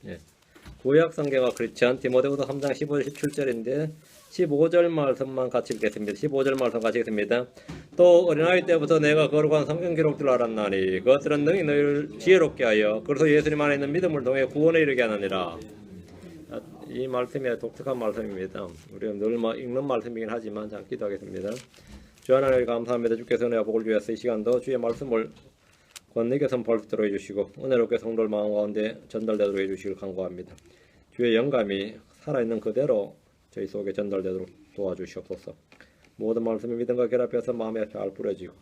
예. 구약 성경과 크리스천 디모데후서 3장 15절 17절인데 15절 말씀만 같이 읽겠습니다. 15절 말씀 같이 읽습니다. 또 어린아이 때부터 내가 거룩한 성경 기록들을 알았나니 그것들은 능히 너희를 지혜롭게 하여 그래서 예수님 안에 있는 믿음을 통해 구원에 이르게 하느니라. 이 말씀이 독특한 말씀입니다. 우리가 늘 읽는 말씀이긴 하지만 자 기도하겠습니다. 주 하나님 감사합니다. 주께서 은혜와 복을 주셔서 이 시간도 주의 말씀을 권능의 선포할 수 있도록 해주시고 은혜롭게 성도들 마음 가운데 전달되도록 해주시길 간구합니다. 주의 영감이 살아있는 그대로 저희 속에 전달되도록 도와주시옵소서. 모든 말씀이 믿음과 결합해서 마음에 잘 뿌려지고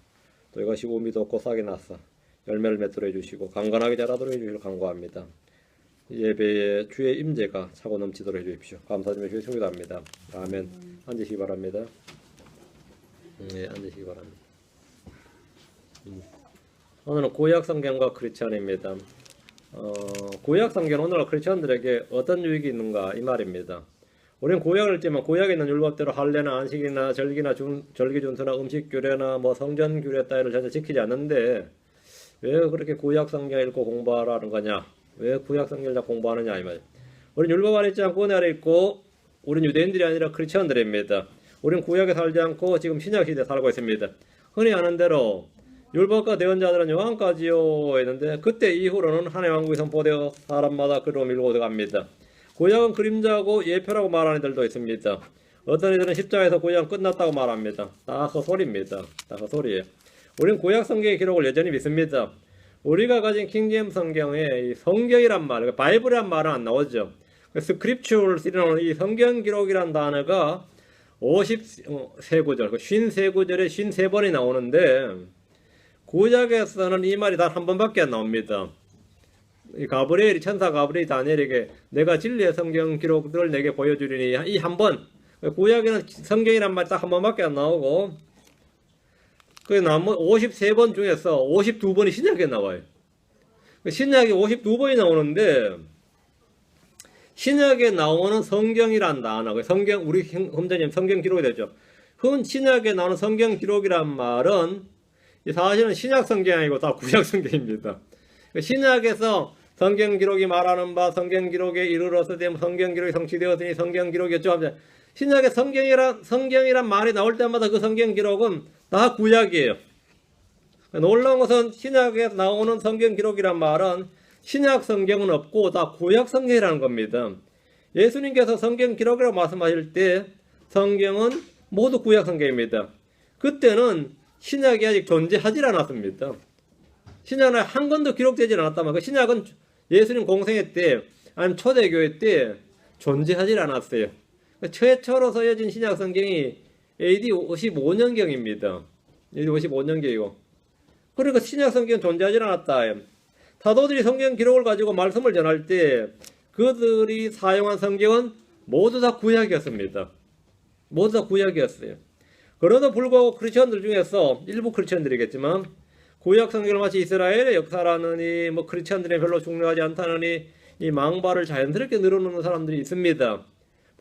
또 이것이 우미도 없고 싹이 나서 열매를 맺도록 해주시고 강건하게 자라도록 해주시길 간구합니다. 예배에 주의 임재가 차고 넘치도록 해주십시오. 감사드리며 주의 성기도합니다. 아멘. 앉으시기 바랍니다. 네, 앉으시기 바랍니다. 오늘은 구약 성경과 크리스천입니다. 구약 성경은 오늘날 크리스천들에게 어떤 유익이 있는가 이 말입니다. 우리는 구약을 읽지만 구약에 있는 율법대로 할례나 안식이나 절기나 절기 준수나 음식 규례나 성전 규례 따위를 전혀 지키지 않는데 왜 그렇게 구약 성경 읽고 공부하라는 거냐? 왜 구약 성경을 다 공부하느냐 이 말이에요. 우리는 율법 안에 있지 않고 은혜 아래 있고 우리는 유대인들이 아니라 크리스천들입니다. 우리는 구약에 살지 않고 지금 신약 시대에 살고 있습니다. 흔히 아는 대로 율법과 대언자들은 요한까지요 했는데 그때 이후로는 하나님의 왕국이 선포되어 사람마다 그로 밀고 들어갑니다. 구약은 그림자고 예표라고 말하는 이들도 있습니다. 어떤 이들은 십자가에서 구약은 끝났다고 말합니다. 다 헛소리입니다. 다 헛소리예요. 우리는 구약 성경의 기록을 여전히 믿습니다. 우리가 가진 킹제임스 성경에 성경이란 말, 바이블이란 말은 안 나오죠. 스크립처스라는 이 성경 기록이란 단어가 53구절, 53구절에 53번이 나오는데 구약에서는 이 말이 단 한 번밖에 안 나옵니다. 이 가브리엘이 천사 가브리엘이 다니엘에게 내가 진리의 성경 기록들을 내게 보여주리니 이 한 번, 구약에는 성경이란 말이 딱 한 번밖에 안 나오고 그 나머지 53번 중에서 52번이 신약에 나와요. 신약이 52번이 나오는데 신약에 나오는 성경이란 단어, 성경 우리 험자님 성경 기록이 되죠. 흔 신약에 나오는 성경 기록이란 말은 사실은 신약 성경이 아니고 다 구약 성경입니다. 신약에서 성경 기록이 말하는 바 성경 기록에 이르러서 되면 성경 기록이 성취되었으니 성경 기록이었죠. 신약에 성경이란 말이 나올 때마다 그 성경 기록은 다 구약이에요. 놀라운 것은 신약에 나오는 성경 기록이란 말은 신약 성경은 없고 다 구약 성경이라는 겁니다. 예수님께서 성경 기록이라고 말씀하실 때 성경은 모두 구약 성경입니다. 그때는 신약이 아직 존재하지 않았습니다. 신약은 한 권도 기록되지 않았다면 그 신약은 예수님 공생애 때 아니면 초대교회 때 존재하지 않았어요. 최초로 써여진 신약 성경이 AD 55년경입니다. AD 55년경이고 그러니까 신약 성경은 존재하지 않았다. 사도들이 성경 기록을 가지고 말씀을 전할 때 그들이 사용한 성경은 모두 다 구약이었습니다. 모두 다 구약이었어요. 그럼에도 불구하고 크리스천들 중에서 일부 크리스천들이겠지만 구약 성경을 마치 이스라엘의 역사라느니 크리스천들이 별로 중요하지 않다느니 이 망발을 자연스럽게 늘어놓는 사람들이 있습니다.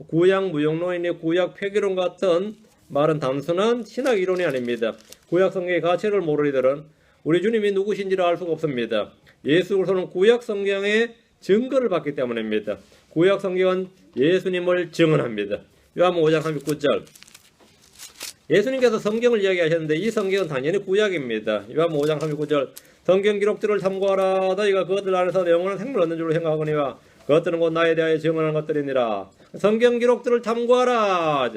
구약 무용론이니 구약 폐기론 같은 말은 단순한 신학 이론이 아닙니다. 구약 성경의 가치를 모르는 이들은 우리 주님이 누구신지를 알 수가 없습니다. 예수 그리스도는 구약 성경의 증거를 받기 때문입니다. 구약 성경은 예수님을 증언합니다. 요한복음 5장 39절 예수님께서 성경을 이야기하셨는데 이 성경은 당연히 구약입니다. 요한복음 5장 39절 성경 기록들을 참고하라 너희가 그것들 안에서 영원한 생명을 얻는 줄로 생각하거니와 그것들은 곧 나에 대하여 증언하는 것들이니라. 성경 기록들을 탐구하라.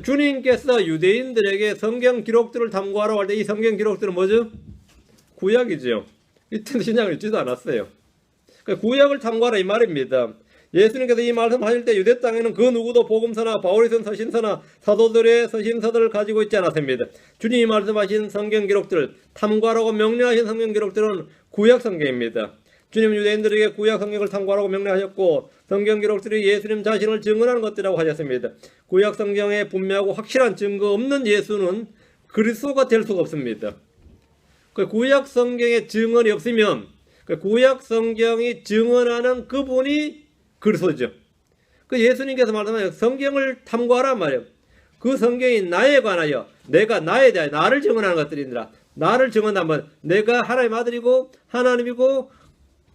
주님께서 유대인들에게 성경 기록들을 탐구하라고 할 때 이 성경 기록들은 뭐죠? 구약이죠. 이때는 신약을 읽지도 않았어요. 구약을 탐구하라 이 말입니다. 예수님께서 이 말씀하실 때 유대 땅에는 그 누구도 복음서나 바울이 쓴 서신서나 사도들의 서신서들을 가지고 있지 않았습니다. 주님이 말씀하신 성경 기록들, 탐구하라고 명령하신 성경 기록들은 구약 성경입니다. 주님은 유대인들에게 구약 성경을 탐구하라고 명령하셨고 성경 기록들이 예수님 자신을 증언하는 것들이라고 하셨습니다. 구약 성경에 분명하고 확실한 증거 없는 예수는 그리스도가 될 수가 없습니다. 구약 성경에 증언이 없으면 구약 성경이 증언하는 그분이 그리스도죠. 예수님께서 말씀하신 성경을 탐구하란 말이에요. 그 성경이 나에 관하여 내가 나에 대하여 나를 증언하는 것들이니라. 나를 증언하면 내가 하나님의 아들이고 하나님이고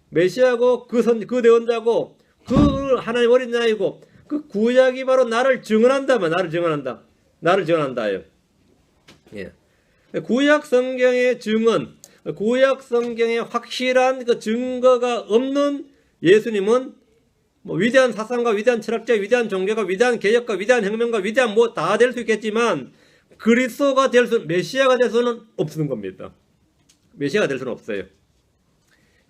메시아고 그 대언자고 그 하나님 어린 양이고 그 구약이 바로 나를 증언한다면 나를 증언한다요. 예. 구약 성경의 증언, 구약 성경의 확실한 그 증거가 없는 예수님은 뭐 위대한 사상가, 위대한 철학자, 위대한 종교가, 위대한 개혁가, 위대한 혁명가, 위대한 뭐 다 될 수 있겠지만 그리스도가 될 수, 메시아가 될 수는 없는 겁니다. 메시아가 될 수는 없어요.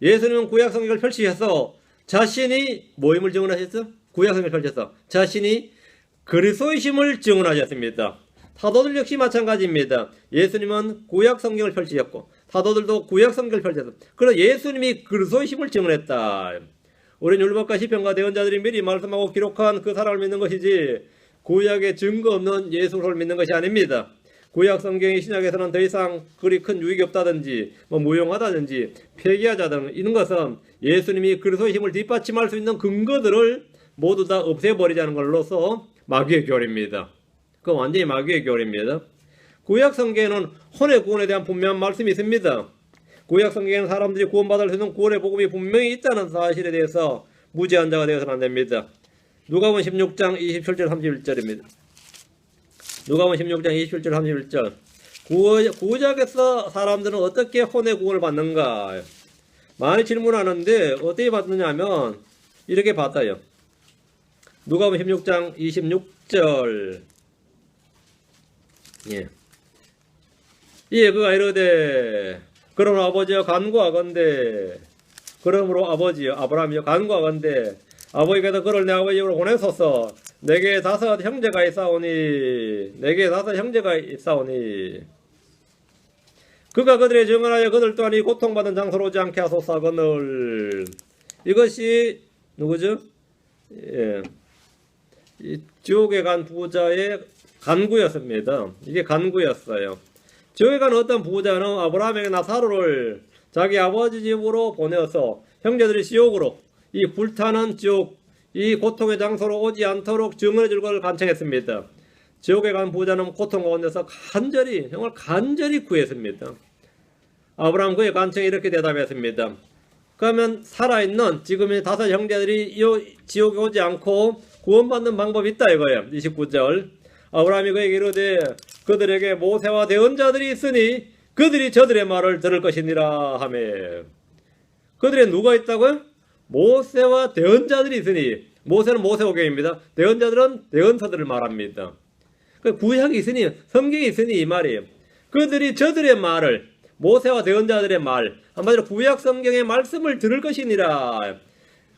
예수님은 구약 성경을 펼치셔서 자신이 뭐임을 증언하셨어? 구약 성경을 펼쳐서 자신이 그리스도이심을 증언하셨습니다. 사도들 역시 마찬가지입니다. 예수님은 구약 성경을 펼치셨고 사도들도 구약 성경을 펼쳤어. 그래서 예수님이 그리스도이심을 증언했다. 우리는 율법과 시편과 대언자들이 미리 말씀하고 기록한 그 사람을 믿는 것이지 구약에 증거 없는 예수를 믿는 것이 아닙니다. 구약 성경의 신약에서는 더 이상 그리 큰 유익이 없다든지 뭐 무용하다든지 폐기하자든 이런 것은 예수님이 그리스도의 힘을 뒷받침할 수 있는 근거들을 모두 다 없애버리자는 걸로서 마귀의 교리입니다. 그건 완전히 마귀의 교리입니다. 구약 성경에는 혼의 구원에 대한 분명한 말씀이 있습니다. 구약 성경에는 사람들이 구원받을 수 있는 구원의 복음이 분명히 있다는 사실에 대해서 무지한 자가 되어서는 안 됩니다. 누가복음 16장 27절 31절입니다. 누가복음 16장 27절 31절 구약에서 사람들은 어떻게 혼의 구원을 받는가? 많이 질문하는데 어떻게 받느냐 하면 이렇게 받아요. 누가복음 16장 26절 예, 그가 이르되 그러므로 아버지여 간구하건대 그러므로 아버지여 아브라함이여 간구하건대 아버지께서 그를 내 아버지로 보내소서 내게 5 형제가 있사오니 그가 그들의 증언하여 그들 또한 이 고통받은 장소로 오지 않게 하소서 하거늘 이것이 누구죠? 예, 이 지옥에 간 부자의 간구였습니다. 이게 간구였어요. 지옥에 간 어떤 부자는 아브라함에게 나사로를 자기 아버지 집으로 보내어서 형제들이 지옥으로 이 불타는 지옥 이 고통의 장소로 오지 않도록 증언해 줄 것을 간청했습니다. 지옥에 간 부자는 고통 가운데서 정말 간절히 구했습니다. 아브라함 그의 간청에 이렇게 대답했습니다. 그러면 살아있는 지금의 5 형제들이 이 지옥에 오지 않고 구원받는 방법이 있다 이거예요. 29절 아브라함이 그에게 이르되 그들에게 모세와 대언자들이 있으니 그들이 저들의 말을 들을 것이니라 하며 그들의 누가 있다고요? 모세와 대언자들이 있으니 모세는 모세오경입니다. 대언자들은 대언서들을 말합니다. 구약이 있으니 성경이 있으니 이 말이에요. 그들이 저들의 말을 모세와 대언자들의 말 한마디로 구약 성경의 말씀을 들을 것이니라.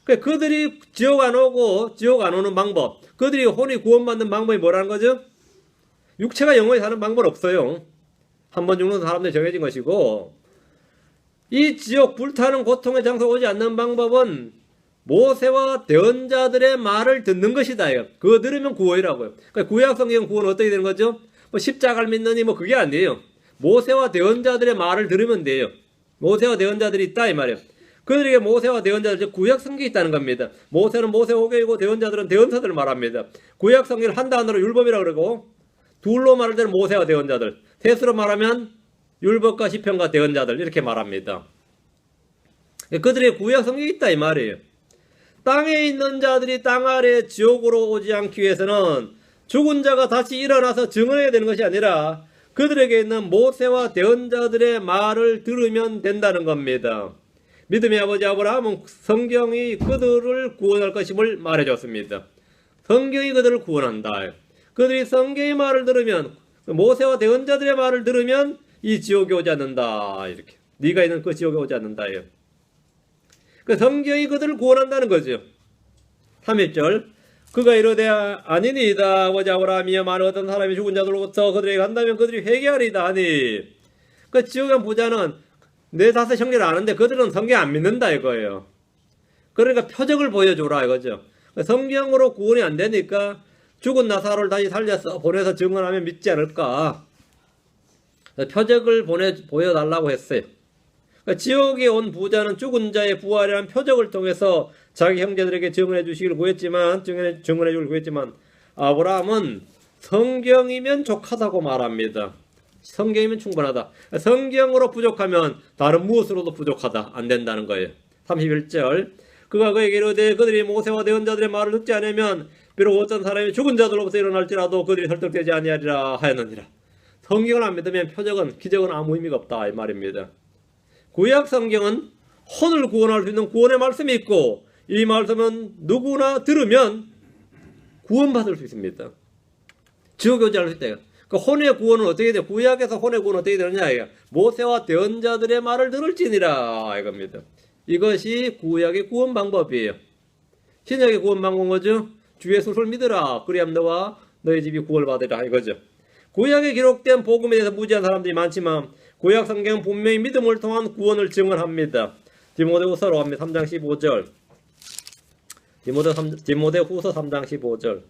그들이 지옥 안 오고 지옥 안 오는 방법 그들이 혼이 구원받는 방법이 뭐라는 거죠? 육체가 영원히 사는 방법은 없어요. 한 번 죽는 사람들이 정해진 것이고 이 지옥 불타는 고통의 장소 오지 않는 방법은 모세와 대언자들의 말을 듣는 것이다. 그거 들으면 구원이라고요. 그러니까 구약 성경 구원은 어떻게 되는 거죠? 뭐 십자가를 믿느니 뭐 그게 아니에요. 모세와 대언자들의 말을 들으면 돼요. 모세와 대언자들이 있다 이 말이에요. 그들에게 모세와 대언자들 구약 성경이 있다는 겁니다. 모세는 모세오경이고 대언자들은 대언서들을 말합니다. 구약 성경을 한 단어로 율법이라고 그러고 둘로 말할 때는 모세와 대언자들 셋으로 말하면 율법과 시편과 대언자들 이렇게 말합니다. 그들의 구약 성경이 있다 이 말이에요. 땅에 있는 자들이 땅 아래 지옥으로 오지 않기 위해서는 죽은 자가 다시 일어나서 증언해야 되는 것이 아니라 그들에게 있는 모세와 대언자들의 말을 들으면 된다는 겁니다. 믿음의 아버지 아브라함은 성경이 그들을 구원할 것임을 말해줬습니다. 성경이 그들을 구원한다. 그들이 성경의 말을 들으면 모세와 대언자들의 말을 들으면 이 지옥에 오지 않는다. 이렇게 네가 있는 그 지옥에 오지 않는다. 그 성경이 그들을 구원한다는 거죠. 31절 그가 이르되 아니니이다. 아버지 아브라함이여 만일 어떤 사람이 죽은 자들로부터 그들에게 간다면 그들이 회개하리이다 하니 그 지옥에 간 부자는 내 5 형제를 아는데 그들은 성경 안 믿는다 이거예요. 그러니까 표적을 보여줘라 이거죠. 성경으로 구원이 안 되니까 죽은 나사로를 다시 살려서 보내서 증언하면 믿지 않을까. 표적을 보여달라고 했어요. 지옥에 온 부자는 죽은 자의 부활이라는 표적을 통해서 자기 형제들에게 증언해 주시기를 구했지만 증언해 주기를 구했지만 아브라함은 성경이면 족하다고 말합니다. 성경이면 충분하다. 성경으로 부족하면 다른 무엇으로도 부족하다. 안 된다는 거예요. 31절. 그가 그에게 이르되 그들이 모세와 대언자들의 말을 듣지 않으면 비록 어떤 사람이 죽은 자들로부터 일어날지라도 그들이 설득되지 아니하리라 하였느니라. 성경을 안 믿으면 표적은 기적은 아무 의미가 없다 이 말입니다. 구약 성경은 혼을 구원할 수 있는 구원의 말씀이 있고 이 말씀은 누구나 들으면 구원받을 수 있습니다. 지옥교제할 수 있대요. 그 혼의 구원은 어떻게 돼요? 구약에서 혼의 구원은 어떻게 되느냐 이거. 모세와 대언자들의 말을 들을지니라 이겁니다. 이것이 구약의 구원 방법이에요. 신약의 구원 방법은 뭐죠? 주 예수를 믿으라 그리하면 너와 너희 집이 구원을 받으리라 이거죠. 구약에 기록된 복음에 대해서 무지한 사람들이 많지만 구약 성경은 분명히 믿음을 통한 구원을 증언합니다. 디모데후서로 합니다. 3장 15절. 디모데후서 3장 15절.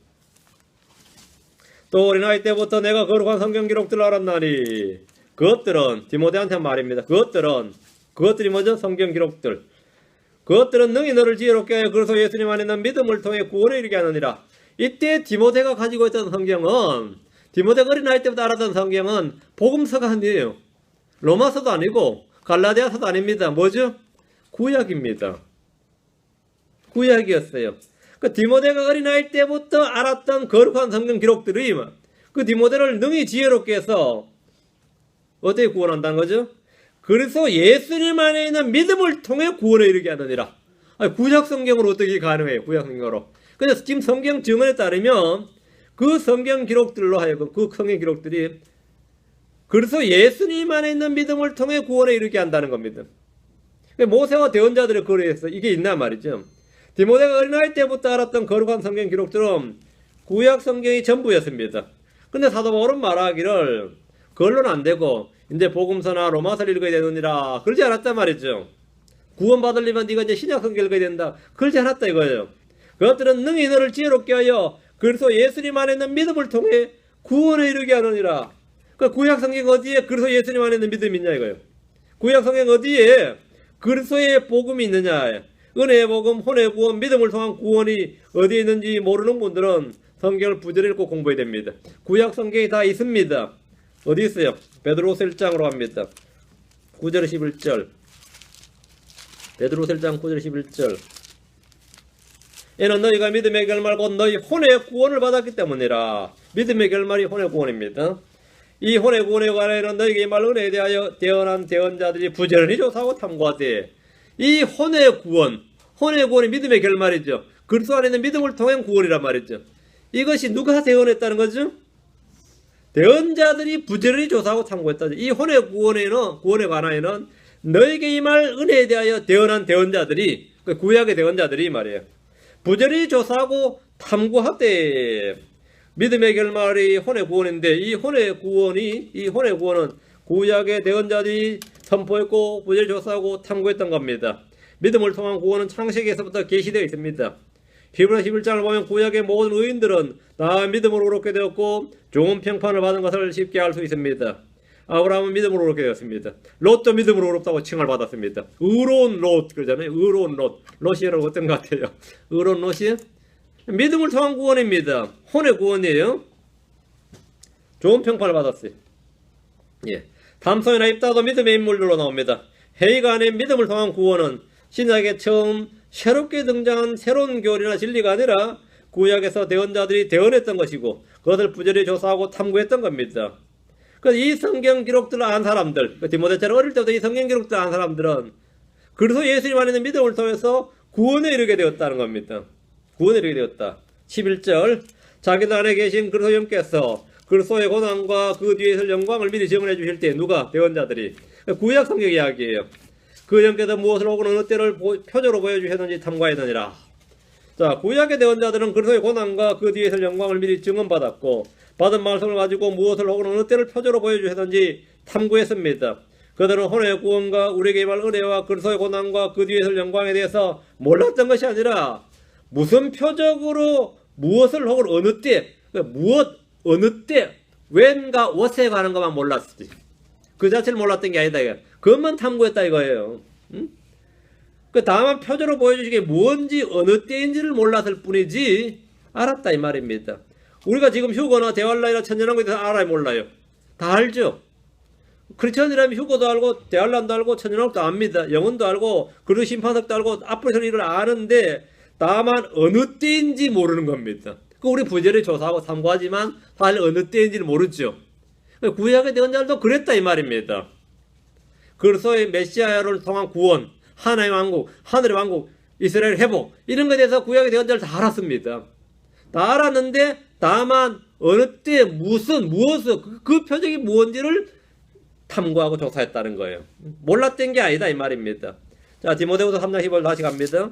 또 어린아이 때부터 내가 거룩한 성경 기록들을 알았나니 그것들은 디모데한테 말입니다. 그것들이 뭐죠? 성경 기록들. 그것들은 능히 너를 지혜롭게 하여 그리스도 예수님 안에 있는 믿음을 통해 구원에 이르게 하느니라. 이때 디모데가 가지고 있던 성경은 디모데가 어린아이 때부터 알았던 성경은 복음서가 아니에요. 로마서도 아니고 갈라디아서도 아닙니다. 뭐죠? 구약입니다. 구약이었어요. 그 디모데가 어린아이 때부터 알았던 거룩한 성경 기록들이 그 디모데를 능히 지혜롭게 해서 어떻게 구원한다는 거죠? 그래서 예수님 안에 있는 믿음을 통해 구원에 이르게 하느니라. 구약 성경으로 어떻게 가능해요? 구약 성경으로. 그래서 지금 성경 증언에 따르면 그 성경 기록들로 하여금 그 성경 기록들이 그래서 예수님 안에 있는 믿음을 통해 구원에 이르게 한다는 겁니다. 모세와 대언자들의 거래에서 이게 있나 말이죠. 디모데가 어린아이 때부터 알았던 거룩한 성경 기록들은 구약 성경이 전부였습니다. 근데 사도 바울은 말하기를 그걸로는 안 되고 이제 복음서나 로마서를 읽어야 되느니라 그러지 않았단 말이죠. 구원받으려면 네가 이제 신약 성경 읽어야 된다 그러지 않았다 이거예요. 그것들은 능히 너를 지혜롭게 하여 그래서 예수님 안에 있는 믿음을 통해 구원에 이르게 하느니라. 그 구약 성경 어디에 그래서 예수님 안에 있는 믿음이 있냐 이거예요. 구약 성경 어디에 그리스도의 복음이 있느냐. 은혜의 복음, 혼의 구원, 믿음을 통한 구원이 어디에 있는지 모르는 분들은 성경을 부지런히 읽고 공부해야 됩니다. 구약 성경이 다 있습니다. 어디 있어요? 베드로서 1장으로 갑니다. 9절 11절. 베드로서 1장 9절 11절. 이는 너희가 믿음의 결말 곧 너희 혼의 구원을 받았기 때문이라. 믿음의 결말이 혼의 구원입니다. 이 혼의 구원에 관하여는 너희에게 이 말 은혜에 대하여 대언한 대언자들이 부지런히 조사하고 탐구하되 이 혼의 구원이 믿음의 결말이죠. 그리스도 안에 있는 믿음을 통한 구원이란 말이죠. 이것이 누가 대언했다는 거죠? 대언자들이 부지런히 조사하고 탐구했다죠. 이 혼의 구원에 관하여는 너에게 이 말 은혜에 대하여 대언한 대언자들이 구약의 대언자들이 말이에요. 부지런히 조사하고 탐구하되 믿음의 결말이 혼의 구원인데 이 혼의 구원은 구약의 대언자들이 선포했고 부지런히 조사하고 탐구했던 겁니다. 믿음을 통한 구원은 창세기에서부터 계시되어 있습니다. 히브리서 11장을 보면 구약의 모든 의인들은 다 믿음으로 의롭게 되었고 좋은 평판을 받은 것을 쉽게 알 수 있습니다. 아브라함은 믿음으로 의롭게 되었습니다. 롯도 믿음으로 의롭다고 칭을 받았습니다. 의로운 롯 그러잖아요. 의로운 롯. 롯이 여러분 어떤 것 같아요? 의로운 롯이 믿음을 통한 구원입니다. 혼의 구원이에요. 좋은 평판을 받았어요. 예. 삼손이나 입다도 믿음의 인물들로 나옵니다. 회의가 아닌 믿음을 통한 구원은 신약에 처음 새롭게 등장한 새로운 교리나 진리가 아니라 구약에서 대언자들이 대언했던 것이고 그것을 부지런히 조사하고 탐구했던 겁니다. 그래서 이 성경 기록들을 안 사람들, 디모데처럼 어릴 때부터 이 성경 기록들을 안 사람들은 그래서 예수님 안에 있는 믿음을 통해서 구원에 이르게 되었다는 겁니다. 구원에 이르게 되었다. 11절 자기들 안에 계신 그리스도 영께서 그리스도의 고난과 그 뒤에 있을 영광을 미리 증언해 주실 때 누가? 대언자들이. 구약 성경 이야기예요. 그 영께서 무엇을 혹은 어느 때를 표적으로 보여주셨는지 탐구하였느니라. 자, 구약의 대언자들은 그리스도의 고난과 그 뒤에 있을 영광을 미리 증언받았고 받은 말씀을 가지고 무엇을 혹은 어느 때를 표적으로 보여주셨는지 탐구했습니다. 그들은 혼의 구원과 우리에게 임할 은혜와 그리스도의 고난과 그 뒤에 있을 영광에 대해서 몰랐던 것이 아니라 무슨 표적으로 무엇을 혹은 어느 때 어느 때 웬과 what에 관한 것만 몰랐지. 그 자체를 몰랐던 게 아니다. 그것만 탐구했다 이거예요. 응? 그 다만 표적으로 보여주시기에 뭔지 어느 때인지를 몰랐을 뿐이지 알았다 이 말입니다. 우리가 지금 휴거나 대환란이나 천년왕국에 대해서 알아요 몰라요? 다 알죠. 크리스천이라면 휴거도 알고 대환란도 알고 천연옥도 압니다. 영혼도 알고 그리고 심판석도 알고 앞으로 설 일을 아는데 다만 어느 때인지 모르는 겁니다. 그 우리 부절히 조사하고 참고하지만 사실 어느 때인지를 모르죠. 구약의 대언자들도 그랬다 이 말입니다. 그래서 메시아를 통한 구원, 하나님의 왕국, 하늘의 왕국, 이스라엘 회복 이런 것에 대해서 구약의 대언자를 다 알았습니다. 다 알았는데 다만 어느 때 무엇을 그 표적이 무엇인지를 탐구하고 조사했다는 거예요. 몰랐던 게 아니다 이 말입니다. 자, 디모데후서 3장 15절 다시 갑니다.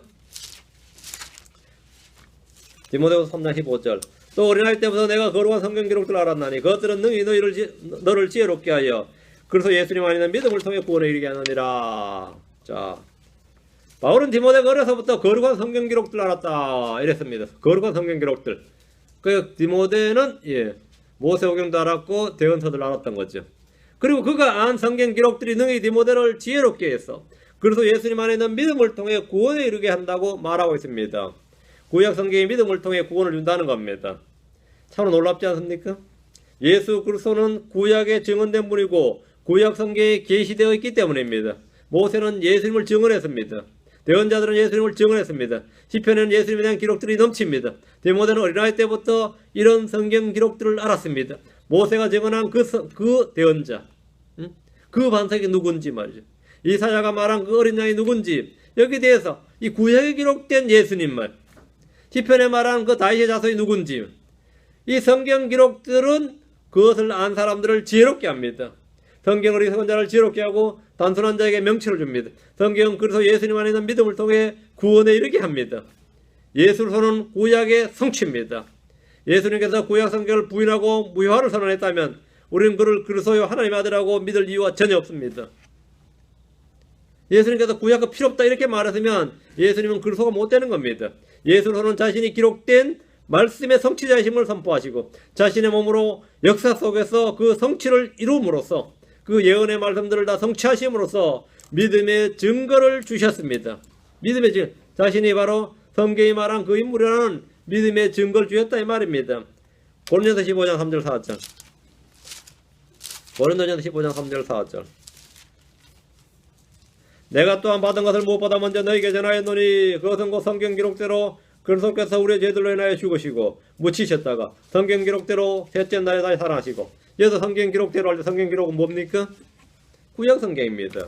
디모데후서 3장 15절. 또 어린아이 때부터 내가 거룩한 성경 기록들을 알았나니 그것들은 능히 너를 지혜롭게 하여 그래서 예수님 안에는 믿음을 통해 구원에 이르게 하느니라. 자, 바울은 디모데가 어려서부터 거룩한 성경 기록들을 알았다 이랬습니다. 거룩한 성경 기록들. 그 디모데는 모세오경도 알았고 대언서들을 알았던 거죠. 그리고 그가 안 성경 기록들이 능히 디모데를 지혜롭게 했어. 그래서 예수님 안에 있는 믿음을 통해 구원에 이르게 한다고 말하고 있습니다. 구약 성경이 믿음을 통해 구원을 준다는 겁니다. 참 놀랍지 않습니까? 예수 그리스도는 구약에 증언된 분이고 구약 성경에 계시되어 있기 때문입니다. 모세는 예수님을 증언했습니다. 대언자들은 예수님을 증언했습니다. 시편에는 예수님에 대한 기록들이 넘칩니다. 디모데는 어린아이 때부터 이런 성경 기록들을 알았습니다. 모세가 증언한 그 대언자, 그 반석이 누군지 말이죠. 이사야가 말한 그 어린 양이 누군지 여기에 대해서 이 구약에 기록된 예수님 말, 시편에 말한 그 다윗의 자손이 누군지 이 성경 기록들은 그것을 안 사람들을 지혜롭게 합니다. 성경을 읽은 자를 지혜롭게 하고 단순한 자에게 명철을 줍니다. 성경은 그래서 예수님 안에 있는 믿음을 통해 구원에 이르게 합니다. 예수로서는 구약의 성취입니다. 예수님께서 구약 성경을 부인하고 무효화를 선언했다면 우리는 그를 그리스도요 하나님의 아들이라고 믿을 이유가 전혀 없습니다. 예수님께서 구약은 필요 없다 이렇게 말했으면 예수님은 그리스도가 못 되는 겁니다. 예수로서는 자신이 기록된 말씀의 성취자이심을 선포하시고 자신의 몸으로 역사 속에서 그 성취를 이룸으로써 그 예언의 말씀들을 다 성취하심으로써 믿음의 증거를 주셨습니다. 믿음의 증거, 자신이 바로 성경이 말한 그 인물이라는 믿음의 증거를 주셨다 이 말입니다. 고린도전서 15장 3절 4절. 고린도전서 15장 3절 4절. 내가 또한 받은 것을 무엇보다 먼저 너희에게 전하였노니 그것은 곧 성경 기록대로 그리스도께서 우리의 죄들로 인하여 죽으시고 묻히셨다가 성경 기록대로 셋째 날에 다시 살아나시고. 여기서 성경 기록대로 할 때 성경 기록은 뭡니까? 구약 성경입니다.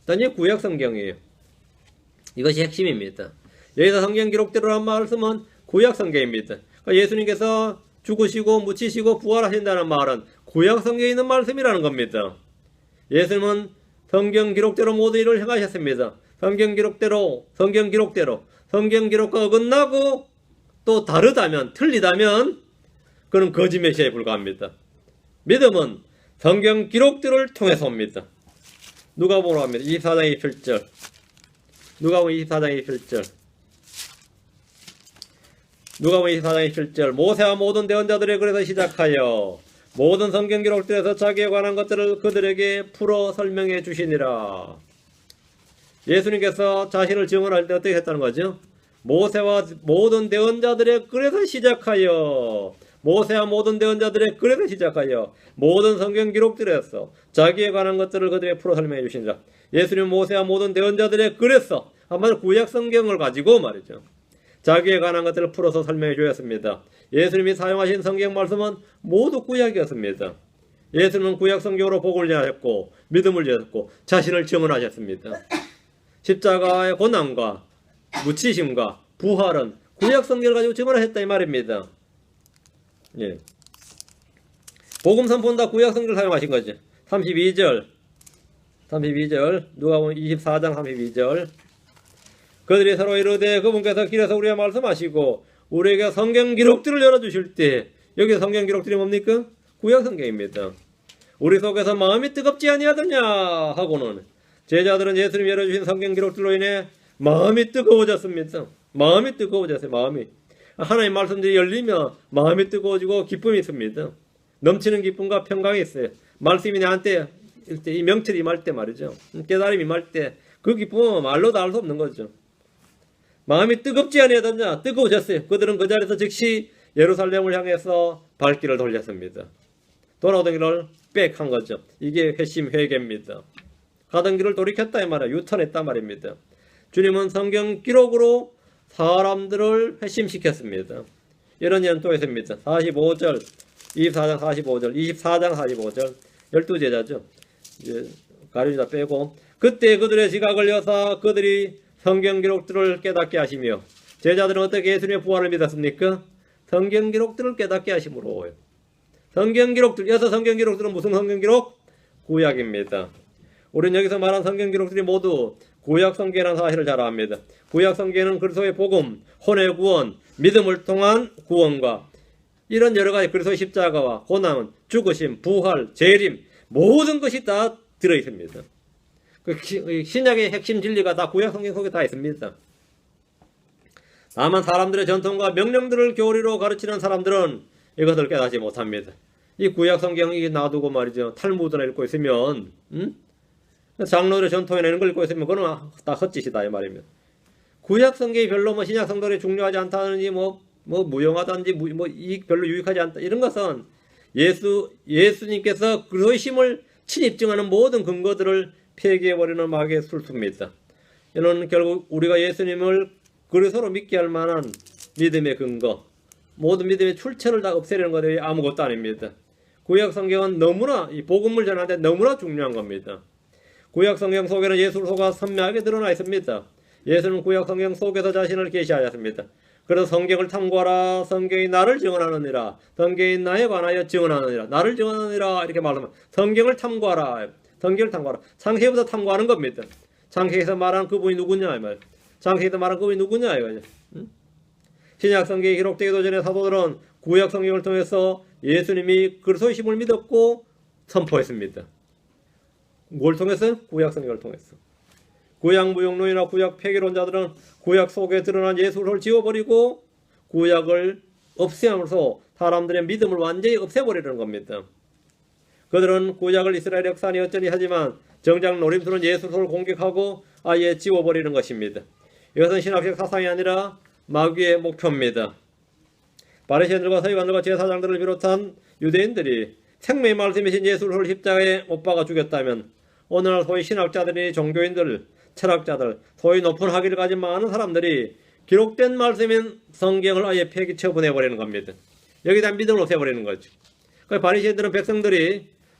단지 구약 성경이에요. 이것이 핵심입니다. 여기서 성경 기록대로란 말씀은 구약 성경입니다. 그러니까 예수님께서 죽으시고 묻히시고 부활하신다는 말은 구약 성경에 있는 말씀이라는 겁니다. 예수님은 성경 기록대로 모든 일을 행하셨습니다. 성경 기록과 어긋나고 또 다르다면 틀리다면 그는 거짓 메시아에 불과합니다. 믿음은 성경 기록들을 통해서 옵니다. 누가복음으로 갑니다. 24장 27절. 누가복음 24장 27절. 누가복음 24장 27절. 모세와 모든 대언자들의 글에서 시작하여 모든 성경 기록들에서 자기에 관한 것들을 그들에게 풀어 설명해 주시니라. 예수님께서 자신을 증언할 때 어떻게 했다는 거죠? 모세와 모든 대언자들의 글에서 시작하여 모세와 모든 대언자들의 글에서 시작하여 모든 성경 기록들에서 자기에 관한 것들을 그들에게 풀어 설명해 주시니라. 예수님 모세와 모든 대언자들의 글에서 한마디로 구약 성경을 가지고 말이죠. 자기에 관한 것들을 풀어서 설명해 주었습니다. 예수님이 사용하신 성경 말씀은 모두 구약이었습니다. 예수님은 구약 성경으로 복을 전하셨고 믿음을 전하셨고 자신을 증언하셨습니다. 십자가의 고난과 묻히심과 부활은 구약 성경을 가지고 증언하셨다 이 말입니다. 예. 복음 선포는 다 구약 성경을 사용하신 거죠. 32절 누가복음 24장 32절. 그들이 서로 이르되 그분께서 길에서 우리와 말씀하시고 우리에게 성경 기록들을 열어주실 때 여기 성경 기록들이 뭡니까? 구약 성경입니다. 우리 속에서 마음이 뜨겁지 아니하더냐 하고는 제자들은 예수님이 열어주신 성경 기록들로 인해 마음이 뜨거워졌습니다. 마음이 뜨거워졌어요. 마음이 하나님 말씀들이 열리면 마음이 뜨거워지고 기쁨이 있습니다. 넘치는 기쁨과 평강이 있어요. 말씀이 나한테 이 명철이 임할 때 말이죠. 깨달음이 임할 때 그 기쁨은 말로도 알 수 없는 거죠. 마음이 뜨겁지 아니하더냐 뜨거워졌어요. 그들은 그 자리에서 즉시 예루살렘을 향해서 발길을 돌렸습니다. 돌아오던 길을 백 한 거죠. 이게 회심 회개입니다. 가던 길을 돌이켰다 이 말이야. 유턴했다 말입니다. 주님은 성경 기록으로 사람들을 회심시켰습니다. 이런 예는 또 있습니다. 45절, 24장 45절, 24장 45절, 12제자죠. 가룟유다 빼고 그때 그들의 지각을 여사 그들이 성경 기록들을 깨닫게 하시며 제자들은 어떻게 예수님의 부활을 믿었습니까? 성경 기록들을 깨닫게 하심으로. 성경 기록들, 여섯 성경 기록들은 무슨 성경 기록? 구약입니다. 우리는 여기서 말한 성경 기록들이 모두 구약 성경이라는 사실을 잘 압니다. 구약 성경은 그리스도의 복음, 혼의 구원, 믿음을 통한 구원과 이런 여러 가지 그리스도의 십자가와 고난, 죽으심, 부활, 재림 모든 것이 다 들어 있습니다. 그 신약의 핵심 진리가 다 구약 성경 속에 다 있습니다. 다만 사람들의 전통과 명령들을 교리로 가르치는 사람들은 이것을 깨닫지 못합니다. 이 구약 성경이 놔두고 말이죠. 탈무드나 읽고 있으면 장로들의 전통이나 이런 걸 읽고 있으면 그건 다 헛짓이다 이 말입니다. 구약 성경이 별로 뭐 신약 성도들이 중요하지 않다든지 뭐 무용하다든지 별로 유익하지 않다 이런 것은 예수님께서 그리스도의 힘을 친입증하는 모든 근거들을 폐기해버리는 마귀의 술수입니다. 이는 결국 우리가 예수님을 그리스도로 믿게 할 만한 믿음의 근거, 모든 믿음의 출처를 다 없애려는 것이 아무것도 아닙니다. 구약 성경은 너무나 이 복음을 전하는데 너무나 중요한 겁니다. 구약 성경 속에는 예수 그리스도가 선명하게 드러나 있습니다. 예수는 구약 성경 속에서 자신을 계시하였습니다. 그래서 성경을 탐구하라. 성경이 나를 증언하느니라. 성경이 나에 관하여 증언하느니라. 나를 증언하느니라 이렇게 말하면 성경을 탐구하라. 성경을 탐구하라. 창세기부터 탐구하는 겁니다. 창세기에서 말하는 그분이 누구냐 이 말. 창세기에서 말하는 그분이 누구냐 이거죠. 신약 성경이 기록되기도 전에 사도들은 구약 성경을 통해서 예수님이 그리스도의 힘을 믿었고 선포했습니다. 뭘 통해서? 구약 성경을 통해서. 구약 무용론이나 구약 폐기론자들은 구약 속에 드러난 예수를 지워버리고 구약을 없애면서 사람들의 믿음을 완전히 없애버리는 겁니다. 그들은 구약을 이스라엘 역사니 어쩌니 하지만 정작 노림수는 예수를 공격하고 아예 지워버리는 것입니다. 이것은 신학적 사상이 아니라 마귀의 목표입니다. 바리새인들과 서기관들과 제사장들을 비롯한 유대인들이 생명의 말씀이신 예수를 십자가에 못 박아 죽였다면 오늘날 소위 신학자들이 종교인들, 철학자들, 소위 높은 학위를 가진 많은 사람들이 기록된 말씀인 성경을 아예 폐기쳐 보내버리는 겁니다. 여기에 대한 믿음을 없애버리는 거죠. 바리새인들은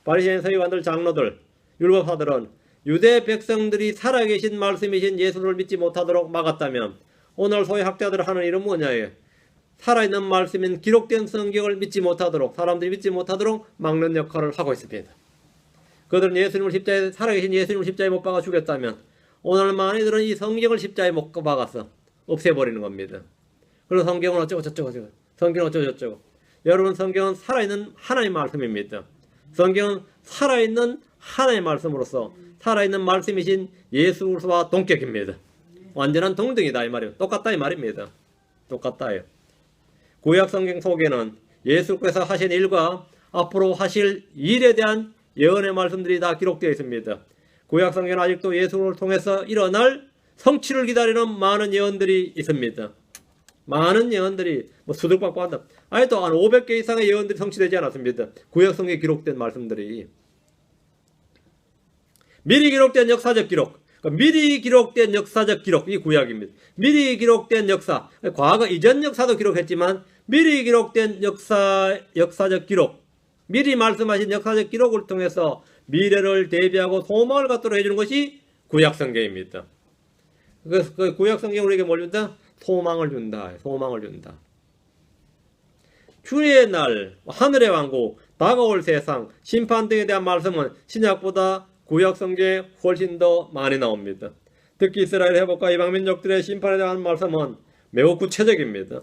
바리새인 서기관들, 장로들, 율법사들은 유대 백성들이 살아계신 말씀이신 예수를 믿지 못하도록 막았다면 오늘 소위 학자들 하는 일은 뭐냐예요. 살아있는 말씀인 기록된 성경을 믿지 못하도록 사람들이 믿지 못하도록 막는 역할을 하고 있습니다. 그들은 예수님을 십자가에 살아계신 예수님을 십자가에 못 박아 죽였다면 오늘 많이들은 이 성경을 십자가에 못 박아서 없애버리는 겁니다. 그래서 성경은 어쩌고 저쩌고 성경은 어쩌고 저쩌고. 여러분 성경은 살아있는 하나님의 말씀입니다. 성경은 살아있는 하나님의 말씀으로서 살아있는 말씀이신 예수 그리스도와 동격입니다. 완전한 동등이다 이 말이에요. 똑같다 이 말입니다. 똑같다요. 구약 성경 속에는 예수께서 하신 일과 앞으로 하실 일에 대한 예언의 말씀들이 다 기록되어 있습니다. 구약 성경은 아직도 예수를 통해서 일어날 성취를 기다리는 많은 예언들이 있습니다. 많은 예언들이 수두룩박고 한다. 아직도 한 500개 이상의 예언들이 성취되지 않았습니다. 구약 성경에 기록된 말씀들이. 미리 기록된 역사적 기록. 미리 기록된 역사적 기록, 이 구약입니다. 미리 기록된 역사, 과거 이전 역사도 기록했지만 미리 기록된 역사적 기록, 미리 말씀하신 역사적 기록을 통해서 미래를 대비하고 소망을 갖도록 해주는 것이 구약 성경입니다. 그 구약 성경이 우리에게 뭘 준다? 소망을 준다. 소망을 준다. 주의 날, 하늘의 왕국, 다가올 세상, 심판 등에 대한 말씀은 신약보다 구약 성경에 훨씬 더 많이 나옵니다. 특히 이스라엘 회복과 이방민족들의 심판에 대한 말씀은 매우 구체적입니다.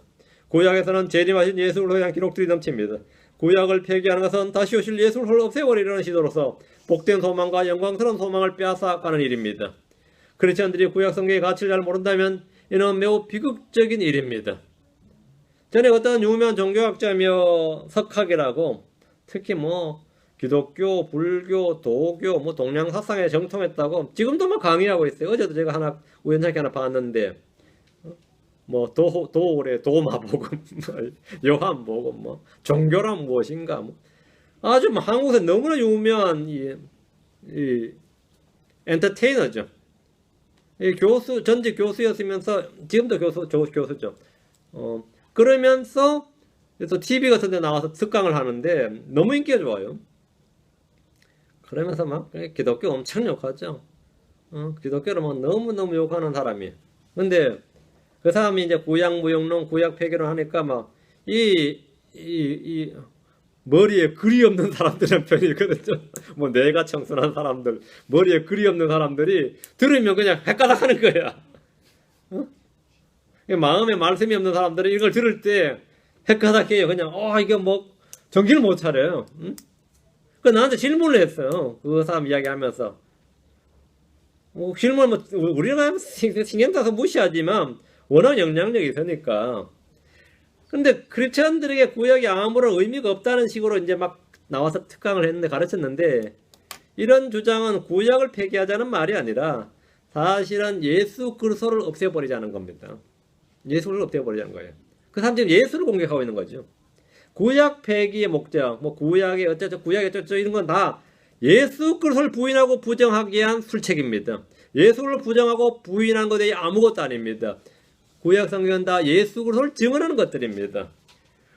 구약에서는 재림하신 예수를 위한 기록들이 넘칩니다. 구약을 폐기하는 것은 다시 오실 예수를 없애버리려는 시도로서 복된 소망과 영광스러운 소망을 빼앗아가는 일입니다. 크리스천들이 구약 성경의 가치를 잘 모른다면 이는 매우 비극적인 일입니다. 전에 어떤 유명한 종교학자며 석학이라고 특히 기독교, 불교, 도교, 동양사상에 정통했다고 지금도 강의하고 있어요. 어제도 제가 우연찮게 하나 봤는데 도래, 도마복음, 요한복음, 종교란 무엇인가 아주 한국에서 너무나 유명한 이 엔터테이너죠. 이 교수, 전직 교수였으면서 지금도 교수죠. 그러면서 또 TV 같은 데 나와서 특강을 하는데 너무 인기가 좋아요. 그러면서 막 기독교 엄청 욕하죠. 기독교를 막 너무너무 욕하는 사람이에요. 근데 그 사람이 이제 구약무용론, 구약 폐기론 하니까 막 이 머리에 글이 없는 사람들은 편이 있거든요. 뭐 뇌가 청순한 사람들, 머리에 글이 없는 사람들이 들으면 그냥 헷가닥 하는 거야. 마음에 말씀이 없는 사람들은 이걸 들을 때 헷가닥해요. 그냥 이게 뭐 정신을 못 차려요. 그 나한테 질문을 했어요. 그 사람 이야기하면서. 질문 우리가 신경 써서 무시하지만 워낙 영향력이 있으니까. 근데 크리스천들에게 구약이 아무런 의미가 없다는 식으로 이제 막 나와서 특강을 했는데 가르쳤는데, 이런 주장은 구약을 폐기하자는 말이 아니라 사실은 예수 그리스도를 없애버리자는 겁니다. 예수를 없애버리자는 거예요. 그 사람 지금 예수를 공격하고 있는 거죠. 구약 폐기의 목적, 뭐 구약이 어쩌죠, 구약이 어쩌죠, 이런 건 다 예수 그리스도를 부인하고 부정하기 위한 술책입니다. 예수를 부정하고 부인한 것에 아무것도 아닙니다. 구약 성경은 다 예수 그리스도를 증언하는 것들입니다.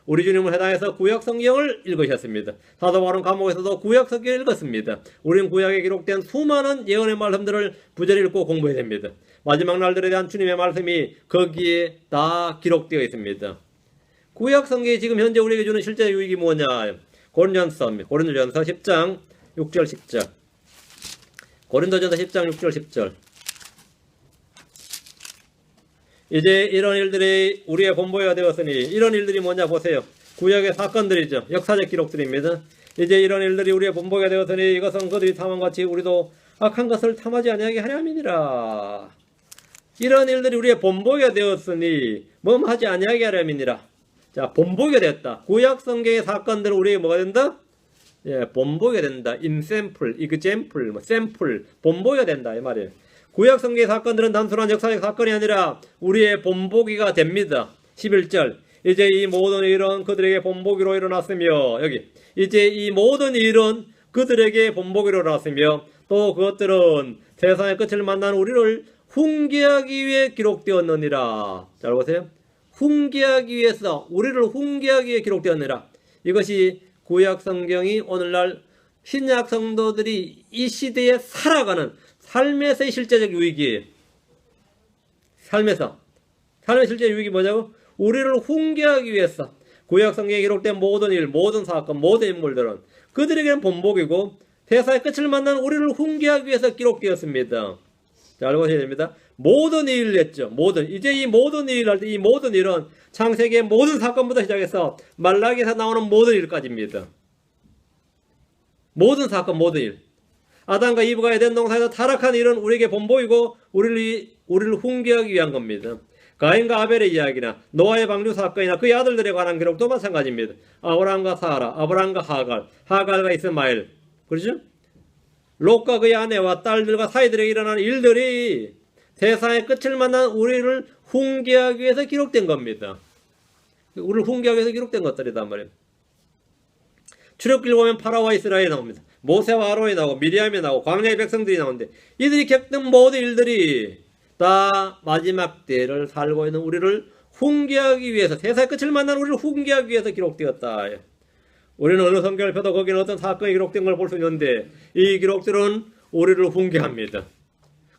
우리 주님을 해당해서 구약 성경을 읽으셨습니다. 사도 바울은 감옥에서도 구약 성경을 읽었습니다. 우리는 구약에 기록된 수많은 예언의 말씀들을 부지런히 읽고 공부해야 됩니다. 마지막 날들에 대한 주님의 말씀이 거기에 다 기록되어 있습니다. 구약 성경이 지금 현재 우리에게 주는 실제 유익이 뭐냐? 고린도전서 10장 6절 10절. 고린도전서 10장 6절 10절. 이제 이런 일들이 우리의 본보기가 되었으니, 이런 일들이 뭐냐 보세요. 구약의 사건들이죠. 역사적 기록들입니다. 이제 이런 일들이 우리의 본보기가 되었으니 이것은 그들이 탐한 같이 우리도 악한 것을 탐하지 아니하게 하려 함이니라. 이런 일들이 우리의 본보기가 되었으니 뭐하지 아니하게 하려 함이니라. 자, 본보기가 됐다. 구약 성경의 사건들은 우리에게 뭐가 된다? 본보기가 된다. 인샘플, example, 샘플, 본보기가 된다 이 말이에요. 구약 성경의 사건들은 단순한 역사적 사건이 아니라 우리의 본보기가 됩니다. 11절. 이제 이 모든 일은 그들에게 본보기로 일어났으며, 여기 이제 이 모든 일은 그들에게 본보기로 일어났으며 또 그것들은 세상의 끝을 만난 우리를 훈계하기 위해 기록되었느니라. 잘 보세요. 훈계하기 위해서, 우리를 훈계하기 위해 기록되었느니라. 이것이 구약 성경이 오늘날 신약 성도들이 이 시대에 살아가는 삶에서의 실제적 유익이에요. 삶의 실제 유익이 뭐냐고? 우리를 훈계하기 위해서 구약 성경에 기록된 모든 일, 모든 사건, 모든 인물들은 그들에게는 본보기고 세상의 끝을 만난 우리를 훈계하기 위해서 기록되었습니다. 잘 보셔야 됩니다. 모든 일을 했죠. 이제 이 모든 일을 할 때 이 모든 일은 창세기의 모든 사건부터 시작해서 말라기에서 나오는 모든 일까지입니다. 모든 사건, 모든 일. 아담과 이브가 에덴 동산에서 타락한 일은 우리에게 본보이고 우리를 훈계하기 위한 겁니다. 가인과 아벨의 이야기나 노아의 방주 사건이나 그의 아들들에 관한 기록도 마찬가지입니다. 아브라함과 사라, 아브라함과 하갈과 이스마엘, 그렇죠? 롯과 그의 아내와 딸들과 사이들에게 일어난 일들이 세상의 끝을 만난 우리를 훈계하기 위해서 기록된 겁니다. 우리를 훈계하기 위해서 기록된 것들이단 말이에요. 출애굽기를 보면 파라오와 이스라엘이 나옵니다. 모세와 아론이 나오고 미리암이 나오고 광야의 백성들이 나오는데 이들이 겪는 모든 일들이 다 마지막 때를 살고 있는 우리를 훈계하기 위해서, 세상의 끝을 만난 우리를 훈계하기 위해서 기록되었다. 우리는 어느 성경을 펴도 거기는 어떤 사건이 기록된 걸 볼 수 있는데 이 기록들은 우리를 훈계합니다.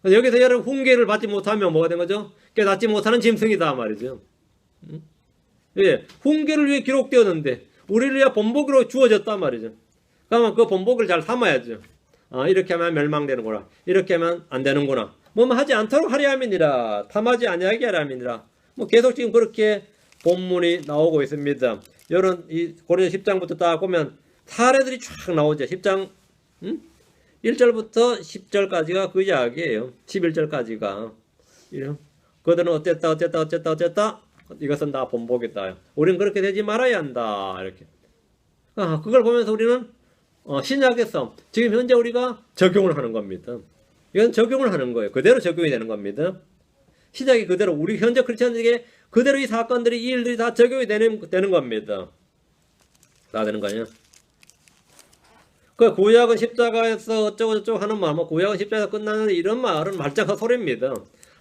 여기서 여러분 훈계를 받지 못하면 뭐가 된 거죠? 깨닫지 못하는 짐승이다 말이죠. 훈계를 위해 기록되었는데 우리를 위해 본보기로 주어졌단 말이죠. 그러면 그 본보기를 잘 삼아야죠. 이렇게 하면 멸망되는구나, 이렇게 하면 안 되는구나, 뭐 하지 않도록 하려 함이니라, 탐하지 아니하게 하려 함이니라. 계속 지금 그렇게 본문이 나오고 있습니다. 여러분 이 고린도 10장부터 딱 보면 사례들이 쫙 나오죠. 10장 1절부터 10절까지가 그 이야기예요. 11절까지가 그들은 어쨌다 이것은 다 본보기다. 우리는 그렇게 되지 말아야 한다. 이렇게 그걸 보면서 우리는 신약에서 지금 현재 우리가 적용을 하는 겁니다. 이건 적용을 하는 거예요. 그대로 적용이 되는 겁니다. 시작이 그대로 우리 현재 크리스천들에게 그대로 이 사건들이, 이 일들이 다 적용이 되는 겁니다. 다 되는 거 아니야? 그 구약은 십자가에서 어쩌고저쩌고 하는 말, 뭐 구약은 십자가에서 끝나는 이런 말은 말짱한 소리입니다.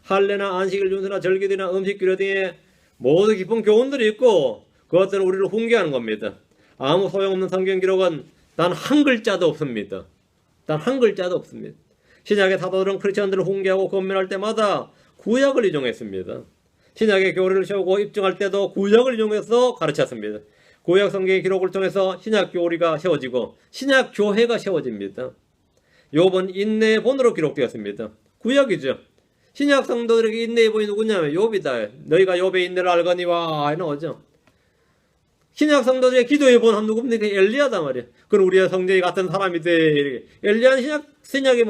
할례나 안식일 준수나 절기들이나 음식규례 등의 모두 깊은 교훈들이 있고 그것들은 우리를 훈계하는 겁니다. 아무 소용없는 성경 기록은 단 한 글자도 없습니다. 단 한 글자도 없습니다. 신약의 사도들은 크리스천들을 훈계하고 권면할 때마다 구약을 인용했습니다. 신약의 교리를 세우고 입증할 때도 구약을 인용해서 가르쳤습니다. 구약 성경의 기록을 통해서 신약 교리가 세워지고 신약 교회가 세워집니다. 욥은 인내의 본으로 기록되었습니다. 구약이죠. 신약 성도들에게 인내의 본이 누구냐면 욥이다. 너희가 욥의 인내를 알거니와 나오죠. 신약 성도들의 기도의 본 한 누굽니까? 엘리야단 말이야. 그럼 우리의 성경이 같은 사람이 돼. 엘리야는 신약에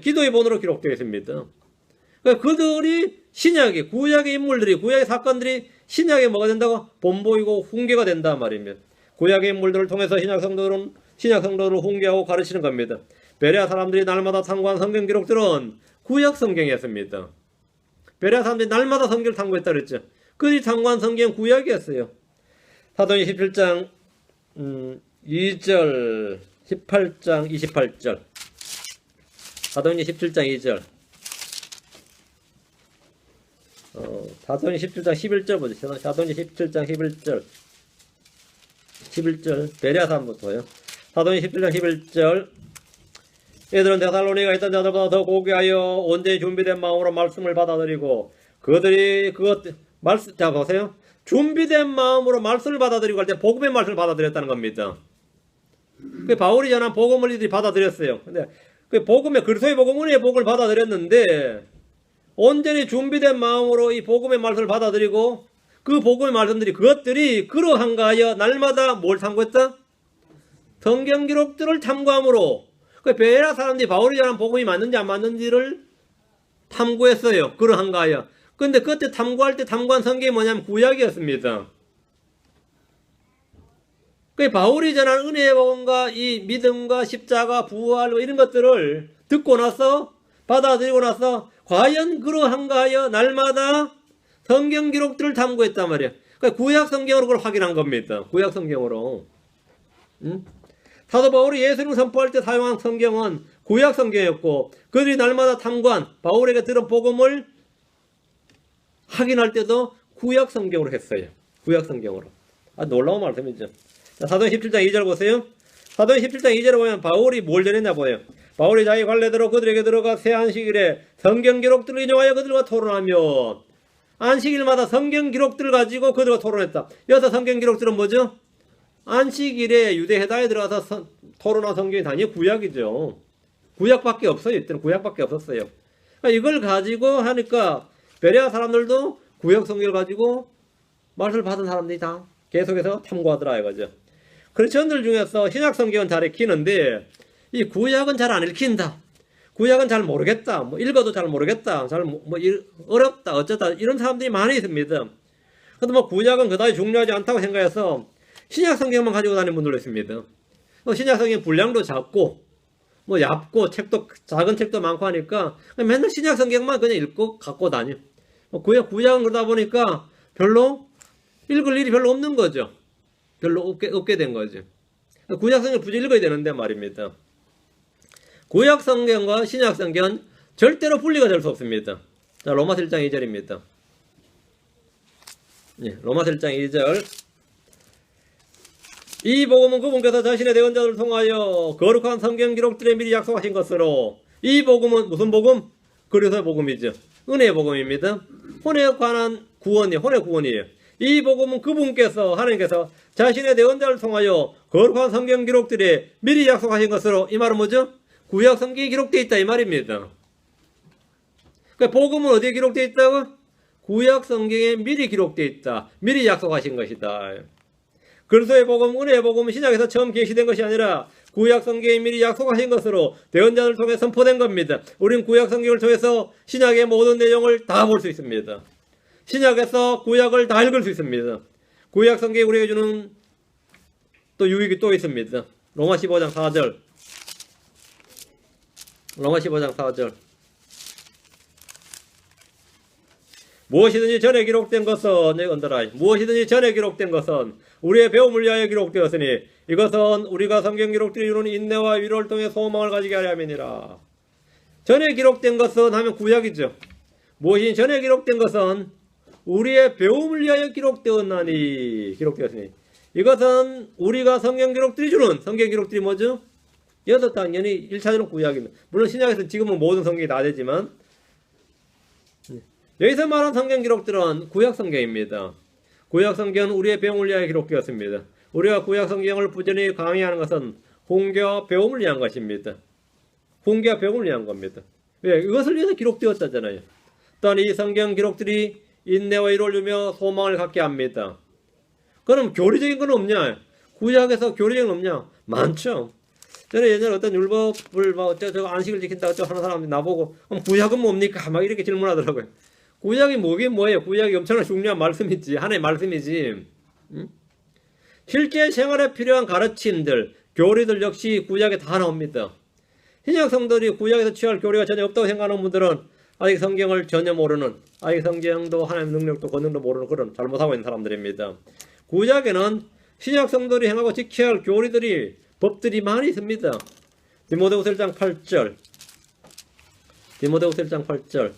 기도의 본으로 기록되어 있습니다. 그러니까 그들이 신약의 구약의 인물들이 구약의 사건들이 신약에 뭐가 된다고? 본보이고 훈계가 된단 말입니다. 구약의 인물들을 통해서 신약 성도들을 훈계하고 가르치는 겁니다. 베레아 사람들이 날마다 탐구한 성경 기록들은 구약 성경이었습니다. 베레아 사람들이 날마다 성경을 탐구했다 그랬죠. 그들이 탐구한 성경 구약이었어요. 사도행전 17장 2절 18장 28절 사도행전 17장 2절 사도행전 17장 11절 보죠. 사도행전 17장 11절 베레아 사람부터요. 사도행전 17장 11절 얘들은 데살로니가에 있던 자들보다 더 고귀하여 온전히 준비된 마음으로 말씀을 받아들이고 그들이 자 보세요. 준비된 마음으로 말씀을 받아들이고 할 때 복음의 말씀을 받아들였다는 겁니다. 그 바울이 전한 복음을 이들이 받아들였어요. 근데 그 복음의 그리스도의 복음 은혜의 복음을 받아들였는데 온전히 준비된 마음으로 이 복음의 말씀을 받아들이고 그 복음의 말씀들이 그것들이 그러한가 하여 날마다 뭘 탐구했다? 성경 기록들을 탐구함으로 그 베레아 사람들이 바울이 전한 복음이 맞는지 안 맞는지를 탐구했어요. 그러한가 하여. 근데 그때 탐구할 때 탐구한 성경이 뭐냐면 구약이었습니다. 그 바울이 전한 은혜의 복음과 이 믿음과 십자가, 부활 이런 것들을 듣고 나서 받아들이고 나서 과연 그러한가 하여 날마다 성경 기록들을 탐구했단 말이에요. 그러니까 구약 성경으로 그걸 확인한 겁니다. 구약 성경으로. 사도 바울이 예수님을 선포할 때 사용한 성경은 구약 성경이었고 그들이 날마다 탐구한 바울에게 들은 복음을 확인할 때도 구약 성경으로 했어요. 구약 성경으로. 놀라운 말씀이죠. 자, 사도행 17장 2절 보세요. 사도행 17장 2절에 보면 바울이 뭘 전했냐 보여요. 바울이 자기 관례대로 그들에게 들어가 새 안식일에 성경 기록들을 인용하여 그들과 토론하며 안식일마다 성경 기록들을 가지고 그들과 토론했다. 여기서 성경 기록들은 뭐죠? 안식일에 유대회당에 들어가서 토론한 성경이 당연히 구약이죠. 구약밖에 없어요. 이때는 구약밖에 없었어요. 그러니까 이걸 가지고 하니까 베레아 사람들도 구약 성경을 가지고 말씀을 받은 사람들이 다 계속해서 탐구하더라 이거죠. 크리스천들 중에서 신약 성경은 잘 읽히는데 이 구약은 잘 안 읽힌다. 구약은 잘 모르겠다. 뭐 읽어도 잘 모르겠다. 어렵다. 어쩌다 이런 사람들이 많이 있습니다. 근데 뭐 구약은 그다지 중요하지 않다고 생각해서 신약 성경만 가지고 다니는 분들도 있습니다. 신약 성경 분량도 작고 뭐 얇고 책도 작은 책도 많고 하니까 맨날 신약 성경만 그냥 읽고 갖고 다녀. 구약은 그러다 보니까 별로 읽을 일이 별로 없는 거죠. 별로 없게 된 거죠. 구약 성경 굳이 읽어야 되는데 말입니다. 구약 성경과 신약 성경은 절대로 분리가 될 수 없습니다. 자, 로마서 1장 2절입니다. 로마서 1장 2절. 이 복음은 그분께서 자신의 대언자들을 통하여 거룩한 성경 기록들에 미리 약속하신 것으로 이 복음은 무슨 복음? 그리스도의 복음이죠. 은혜의 복음입니다. 혼에 관한 구원이에요. 혼의 구원이에요. 이 복음은 그분께서 하나님께서 자신의 대언자를 통하여 거룩한 성경 기록들에 미리 약속하신 것으로 이 말은 뭐죠? 구약 성경이 기록되어 있다 이 말입니다. 그러니까 복음은 어디에 기록되어 있다고? 구약 성경에 미리 기록되어 있다. 미리 약속하신 것이다. 그리스도의 복음, 은혜의 복음은 신약에서 처음 계시된 것이 아니라 구약 성경에 미리 약속하신 것으로 대언자를 통해 선포된 겁니다. 우리는 구약 성경을 통해서 신약의 모든 내용을 다 볼 수 있습니다. 신약에서 구약을 다 읽을 수 있습니다. 구약 성경이 우리에게 주는 또 유익이 또 있습니다. 로마 15장 4절. 로마 15장 4절. 무엇이든지 전에 기록된 것은 언더라인 무엇이든지 전에 기록된 것은 우리의 배움을 위하여 기록되었으니 이것은 우리가 성경 기록들이 이루는 인내와 위로를 통해 소망을 가지게 하려 함이니라. 전에 기록된 것은 하면 구약이죠. 무엇이든지 전에 기록된 것은 우리의 배움을 위하여 기록되었으니 이것은 우리가 성경 기록들이 주는 성경 기록들이 뭐죠? 이것도 당연히 1차적으로 구약입니다. 물론 신약에서 지금은 모든 성경이 다 되지만 여기서 말한 성경 기록들은 구약 성경입니다. 구약 성경은 우리의 배움을 위하여 기록되었습니다. 우리가 구약 성경을 부지런히 강의하는 것은 훈계와 배움을 위한 것입니다. 훈계와 배움을 위한 겁니다. 왜? 이것을 위해서 기록되었다잖아요. 또한 이 성경 기록들이 인내와 위로를 주며 소망을 갖게 합니다. 그럼 교리적인 건 없냐? 구약에서 교리적인 건 없냐? 많죠. 저는 예전에 어떤 율법을 저 안식을 지킨다고 하는 사람들이 나보고 그럼 구약은 뭡니까? 막 이렇게 질문하더라고요. 구약이 뭐긴 뭐예요? 구약이 엄청나게 중요한 말씀이지. 하나의 말씀이지. 응? 실제 생활에 필요한 가르침들, 교리들 역시 구약에 다 나옵니다. 신약 성도들이 구약에서 취할 교리가 전혀 없다고 생각하는 분들은 아직 성경을 전혀 모르는, 아직 성경도 하나님의 능력도 권능도 모르는 그런 잘못하고 있는 사람들입니다. 구약에는 신약 성도들이 행하고 지켜야 할 교리들이, 법들이 많이 있습니다. 디모데후서 1장 8절. 디모데후서 1장 8절.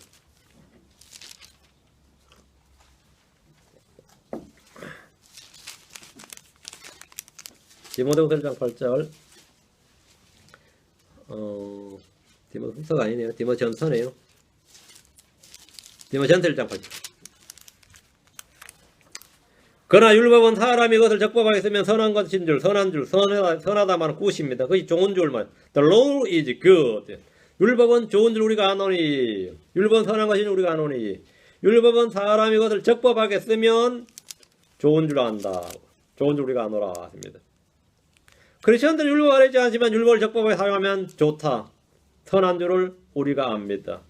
디모데후서 1장 8절. 디모데후서가 아니네요. 디모전서네요. 디모전서 1장 8절. 그러나 율법은 사람이 그것을 적법하게 쓰면 선한 것인 줄, 선한 줄, 선하다만 굿입니다. 그것이 좋은 줄만. The law is good. 율법은 좋은 줄 우리가 아노니. 율법은 선한 것인 줄 우리가 아노니. 율법은 사람이 그것을 적법하게 쓰면 좋은 줄 안다. 좋은 줄 우리가 아노라 합니다. 크리스천들은 율법 아래지 않지만 율법을 적법하게 사용하면 좋다. 선한 줄을 우리가 압니다.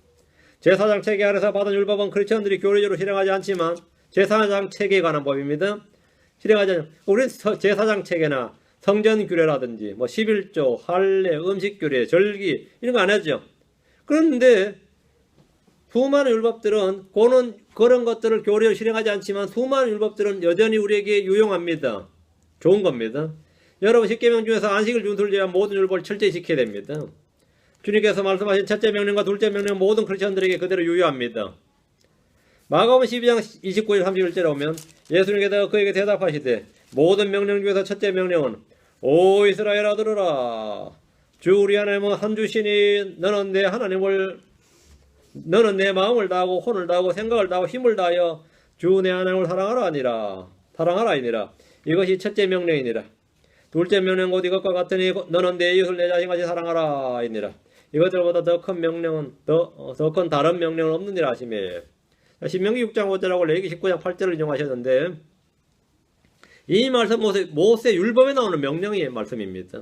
제사장 체계 아래서 받은 율법은 크리스천들이 교리적으로 실행하지 않지만 제사장 체계에 관한 법입니다. 실행하지 않으면 우리는 제사장 체계나 성전 규례라든지 뭐 11조, 할례, 음식 규례, 절기 이런 거 안 하죠. 그런데 수많은 율법들은 그런 것들을 교리로 실행하지 않지만 수많은 율법들은 여전히 우리에게 유용합니다. 좋은 겁니다. 여러분 10계명 중에서 안식을 준수를 제외한 모든 율법을 철저히 지켜야 됩니다. 주님께서 말씀하신 첫째 명령과 둘째 명령 모든 크리스천들에게 그대로 유효합니다. 마가복음 12장 29절 31절에 오면 예수님께서 그에게 대답하시되 모든 명령 중에서 첫째 명령은 오 이스라엘아 들으라. 주 우리 하나님은 한 주시니 너는 내 마음을 다하고 혼을 다하고 생각을 다하고 힘을 다하여 주 내 하나님을 사랑하라 이니라. 이것이 첫째 명령이니라. 둘째 명령 곧 이것과 같으니 너는 내 이웃을 내 자신같이 사랑하라 이니라. 이것들보다 더 큰 명령은 더 큰 다른 명령은 없느니라 하시며 신명기 6장 5절하고 레위기 19장 8절을 인용하셨는데 이 말씀 모세 율법에 나오는 명령의 말씀입니다.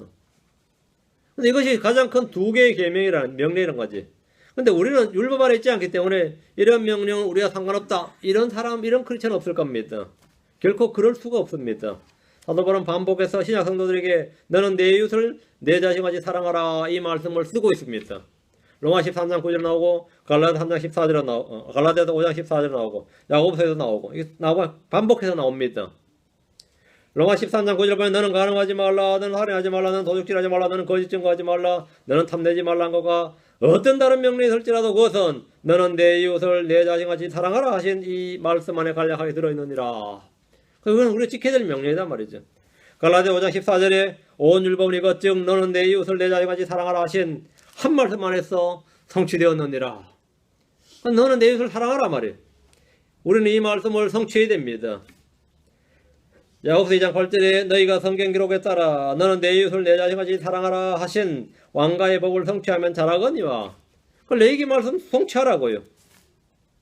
근데 이것이 가장 큰 두 개의 명령이라는 거지. 근데 우리는 율법 아래 있지 않기 때문에 이런 명령은 우리가 상관없다. 이런 크리스천은 없을 겁니다. 결코 그럴 수가 없습니다. 사도 바울은 반복해서 신약 성도들에게 너는 내 이웃을 내 자신같이 사랑하라 이 말씀을 쓰고 있습니다. 로마 13장 9절 나오고 갈라디아 3장 14절 나오고 갈라디아서 5장 14절 나오고 야고보서에도 나오고 이게 반복해서 나옵니다. 로마 13장 9절 보면 너는 간음하지 말라, 너는 살인하지 말라, 너는 도둑질하지 말라, 너는 거짓 증거하지 말라, 너는 탐내지 말라는 것과 어떤 다른 명령이 있을지라도 그것은 너는 내 이웃을 내 자신같이 사랑하라 하신 이 말씀 안에 간략하게 들어있느니라. 그건 우리가 지켜야 될 명령이란 말이죠. 갈라디아 5장 14절에 온 율법은 이것 즉 너는 내 이웃을 내 자신같이 사랑하라 하신 한 말씀 안에서 성취되었느니라. 너는 내 이웃을 사랑하라 말이에요. 우리는 이 말씀을 성취해야 됩니다. 야고보서 2장 8절에 너희가 성경 기록에 따라 너는 내 이웃을 내 자신같이 사랑하라 하신 왕가의 법을 성취하면 잘하거니와. 그 레위기 말씀 성취하라고요.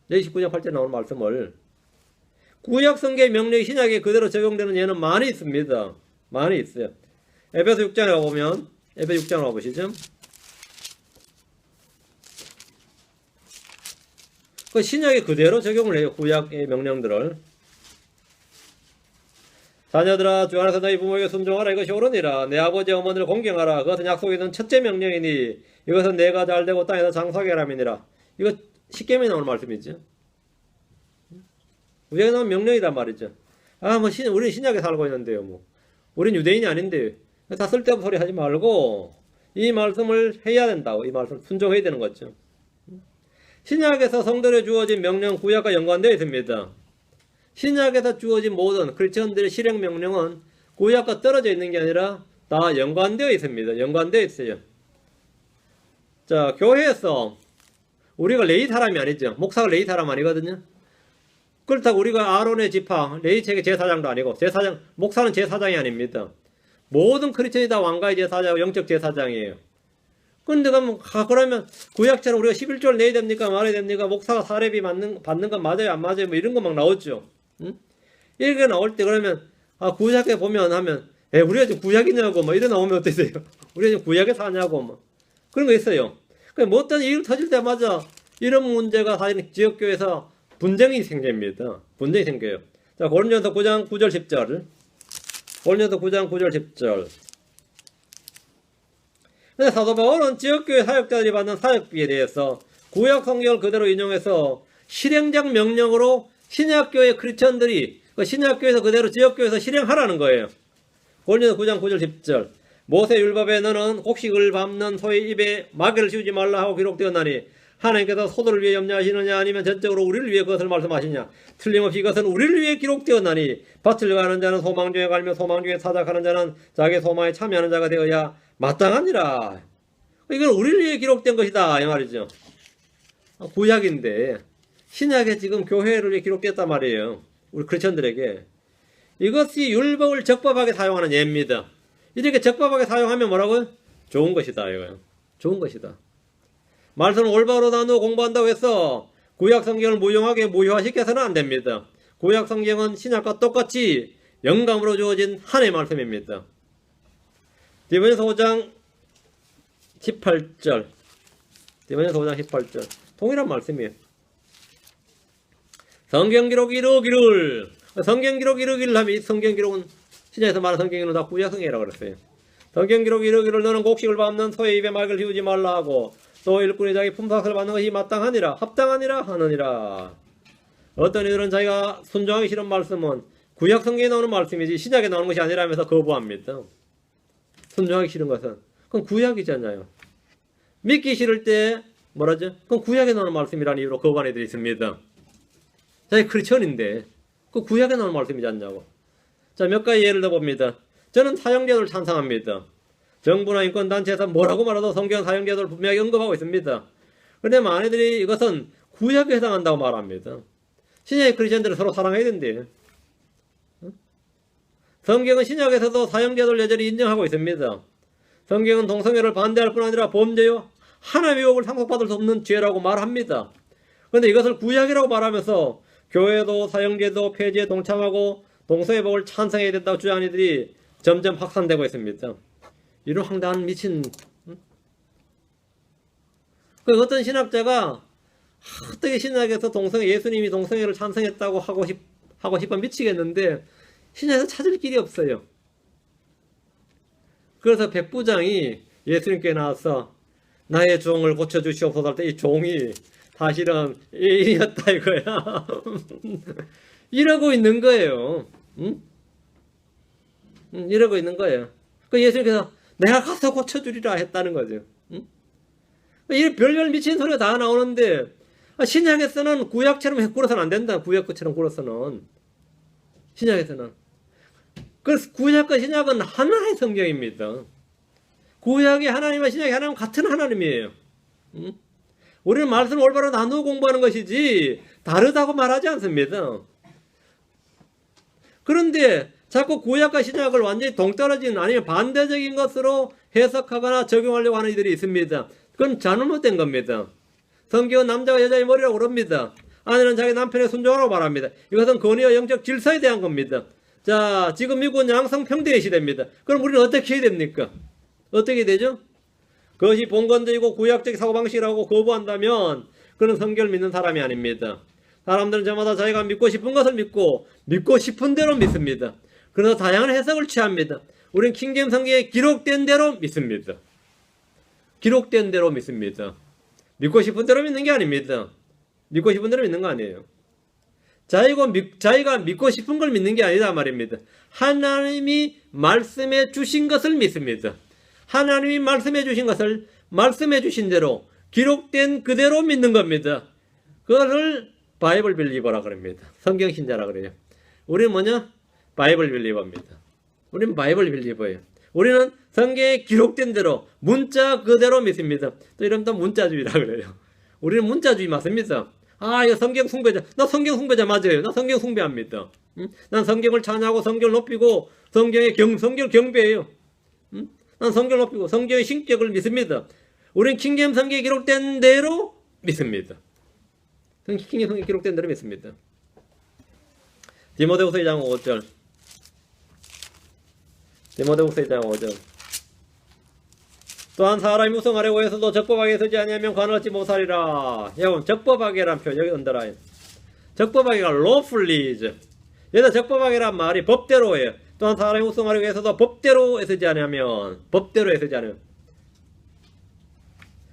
레위기 19장 8절에 나오는 말씀을. 구약 성경의 명령이 신약에 그대로 적용되는 예는 많이 있습니다. 많이 있어요. 에베소 6장에 가보면 에베소 6장을 가보시죠. 그 신약에 그대로 적용을 해요. 구약의 명령들을. 자녀들아 주 안에서 너희 부모에게 순종하라 이것이 옳으니라. 내 아버지 어머니를 공경하라. 그것은 약속이 있는 첫째 명령이니 이것은 내가 잘되고 땅에서 장사하게 하람이니라. 이거 십계명에 나오는 말씀이죠. 구약에 나온 명령이란 말이죠. 우리는 신약에 살고 있는데요, 뭐. 우린 유대인이 아닌데. 다 쓸데없는 소리 하지 말고, 이 말씀을 해야 된다고. 이 말씀 순종해야 되는 거죠. 신약에서 성도에 주어진 명령, 구약과 연관되어 있습니다. 신약에서 주어진 모든 크리스천들의 실행 명령은 구약과 떨어져 있는 게 아니라 다 연관되어 있습니다. 연관되어 있어요. 자, 교회에서 우리가 레위 사람이 아니죠. 목사가 레위 사람 아니거든요. 그렇다고 우리가 아론의 지파, 레위 체계 제사장도 아니고, 목사는 제사장이 아닙니다. 모든 크리스천이 다 왕가의 제사장, 영적 제사장이에요. 근데 그러면 구약처럼 우리가 11조를 내야 됩니까? 말해야 됩니까? 목사가 사례비 받는 건 맞아요? 안 맞아요? 뭐 이런 거 막 나오죠. 응? 이렇게 나올 때 그러면, 구약에 보면 하면, 우리가 지금 구약이냐고, 뭐 이래 나오면 어떠세요? 우리가 지금 구약에 사냐고, 뭐. 그런 거 있어요. 뭐 어떤 일 터질 때마다 이런 문제가 사실 지역교회에서 분쟁이 생깁니다. 분쟁이 생겨요. 자, 고린도전서 9장 9절 10절. 고린도전서 9장 9절 10절. 근데 사도 바울은 지역교회 사역자들이 받는 사역비에 대해서 구약 성경을 그대로 인용해서 실행적 명령으로 신약교회 크리스천들이 신약교회에서 그대로 지역교회에서 실행하라는 거예요. 고린도전서 9장 9절 10절. 모세 율법에 너는 곡식을 밟는 소의 입에 마개를 씌우지 말라 하고 기록되었나니 하나님께서 소들을 위해 염려하시느냐 아니면 전적으로 우리를 위해 그것을 말씀하시냐. 틀림없이 이것은 우리를 위해 기록되었나니 밭을 가는 자는 소망 중에 갈며 소망 중에 사작하는 자는 자기 소망에 참여하는 자가 되어야 마땅하니라. 이건 우리를 위해 기록된 것이다 이 말이죠. 구약인데 신약에 지금 교회를 위해 기록됐단 말이에요. 우리 크리스천들에게. 이것이 율법을 적법하게 사용하는 예입니다. 이렇게 적법하게 사용하면 뭐라고요? 좋은 것이다 이거예요. 좋은 것이다. 말씀을 올바로 나누어 공부한다고 해서 구약 성경을 무용하게 무효화시켜서는 안 됩니다. 구약 성경은 신약과 똑같이 영감으로 주어진 하나님의 말씀입니다. 디모데전서 5장 18절. 디모데전서 5장 18절. 동일한 말씀이에요. 성경 기록 이루기를. 성경 기록 이루기를 하면 성경 기록은 신약에서 말하는 성경 기록은 다 구약 성경이라고 그랬어요. 성경 기록 이루기를 너는 곡식을 밟는 소의 입에 말을 씌우지 말라 하고 또 일꾼이 자기 품삯을 받는 것이 마땅하니라 합당하니라 하느니라. 어떤 이들은 자기가 순종하기 싫은 말씀은 구약 성경에 나오는 말씀이지 신약에 나오는 것이 아니라면서 거부합니다. 순종하기 싫은 것은 그건 구약이잖아요. 믿기 싫을 때 뭐라죠? 그건 구약에 나오는 말씀이라는 이유로 거부하는 애들이 있습니다. 자기 크리스천인데 그 구약에 나오는 말씀이지 않냐고. 자, 몇 가지 예를 들어봅니다. 저는 사형제도를 찬성합니다. 정부나 인권단체에서 뭐라고 말해도 성경 사형제도를 분명히 언급하고 있습니다. 그런데 많은 이들이 이것은 구약에 해당한다고 말합니다. 신약의 크리스천들은 서로 사랑해야 된대. 성경은 신약에서도 사형제도를 여전히 인정하고 있습니다. 성경은 동성애를 반대할 뿐 아니라 범죄요 하나님의 유혹을 상속받을 수 없는 죄라고 말합니다. 그런데 이것을 구약이라고 말하면서 교회도 사형제도 폐지에 동참하고 동성애복을 찬성해야 된다고 주장하는 이들이 점점 확산되고 있습니다. 이런 황당한 미친. 그 어떤 신학자가 어떻게 신학에서 예수님이 동성애를 찬성했다고 하고 싶어 미치겠는데 신약에서 찾을 길이 없어요. 그래서 백부장이 예수님께 나와서 나의 종을 고쳐주시옵소서 할 때 이 종이 사실은 예인이었다 이거야. 이러고 있는 거예요. 응? 이러고 있는 거예요. 그 예수님께서 내가 가서 고쳐주리라 했다는 거죠. 응? 이 별별 미친 소리가 다 나오는데 신약에서는 구약처럼 굴어서는 안 된다. 구약처럼 굴어서는. 신약에서는. 그래서 구약과 신약은 하나의 성경입니다. 구약의 하나님과 신약의 하나님은 같은 하나님이에요. 응? 우리는 말씀을 올바로 나누어 공부하는 것이지 다르다고 말하지 않습니다. 그런데 자꾸 구약과 신약을 완전히 동떨어진 아니면 반대적인 것으로 해석하거나 적용하려고 하는 이들이 있습니다. 그건 잘못된 겁니다. 성경은 남자와 여자의 머리라고 그럽니다. 아내는 자기 남편의 순종하라고 말합니다. 이것은 권위와 영적 질서에 대한 겁니다. 자, 지금 미국은 양성평등의 시대입니다. 그럼 우리는 어떻게 해야 됩니까? 어떻게 되죠? 그것이 본건적이고 구약적 사고방식이라고 거부한다면 그는 성경을 믿는 사람이 아닙니다. 사람들은 저마다 자기가 믿고 싶은 것을 믿고 싶은 대로 믿습니다. 그래서 다양한 해석을 취합니다. 우리는 킹제임스 성경에 기록된 대로 믿습니다. 기록된 대로 믿습니다. 믿고 싶은 대로 믿는 게 아닙니다. 믿고 싶은 대로 믿는 거 아니에요. 자기가 믿고 싶은 걸 믿는 게 아니다 말입니다. 하나님이 말씀해 주신 것을 믿습니다. 하나님이 말씀해 주신 것을 말씀해 주신 대로 기록된 그대로 믿는 겁니다. 그거를 바이블 빌리버라 그럽니다. 성경 신자라 그래요. 우리는 뭐냐? 바이블 빌리버입니다. 우리는 바이블 빌리버예요. 우리는 성경에 기록된 대로 문자 그대로 믿습니다. 또 이러면 또 문자주의라 그래요. 우리는 문자주의 맞습니다. 이거 성경 숭배자. 나 성경 숭배자 맞아요. 나 성경 숭배합니다. 난 성경을 찬양하고 성경을 높이고 성경을 경배해요. 난 성경을 높이고 성경의 신격을 믿습니다. 우리는 킹제임 성경에 기록된 대로 믿습니다. 킹제임 성경에 기록된 대로 믿습니다. 디모데후서 2장 5절. 디모데후서 2장 5절. 또한 사람이 무성하려고 해서도 적법하게 서지 아니하면 관을 얻지 못하리라. 여러분, 적법하게란 표현 여기 언더라인. 적법하게가 lawfully죠. 여기서 적법하게란 말이 법대로예요. 또한 사람이 무성하려고 해서도 법대로 서지 아니하면, 법대로 서지 않으면.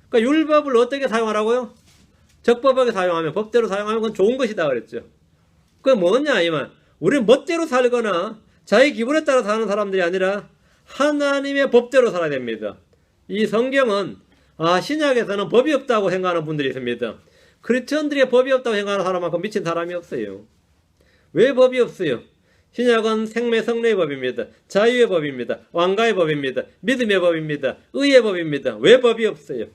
그러니까 율법을 어떻게 사용하라고요? 적법하게 사용하면, 법대로 사용하면 그건 좋은 것이다 그랬죠. 그게 뭐냐 이만. 우리는 멋대로 살거나 자기 기분에 따라 사는 사람들이 아니라 하나님의 법대로 살아야 됩니다. 이 성경은 신약에서는 법이 없다고 생각하는 분들이 있습니다. 크리스천들이 법이 없다고 생각하는 사람만큼 미친 사람이 없어요. 왜 법이 없어요? 신약은 생매 성례의 법입니다. 자유의 법입니다. 왕가의 법입니다. 믿음의 법입니다. 의의 법입니다. 왜 법이 없어요?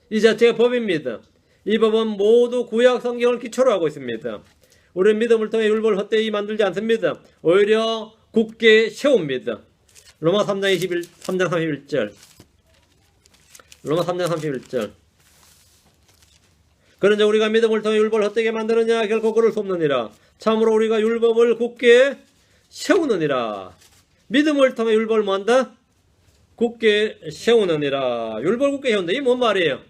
이 자체가 법입니다. 이 법은 모두 구약 성경을 기초로 하고 있습니다. 우리는 믿음을 통해 율법을 헛되이 만들지 않습니다. 오히려 굳게 세웁니다. 로마 3장 31절. 로마 3장 31절. 그런즉 우리가 믿음을 통해 율법을 헛되게 만드느냐? 결코 그럴 수 없느니라. 참으로 우리가 율법을 굳게 세우느니라. 믿음을 통해 율법을 뭐한다? 굳게 세우느니라. 율법을 굳게 세운다. 이게 뭔 말이에요?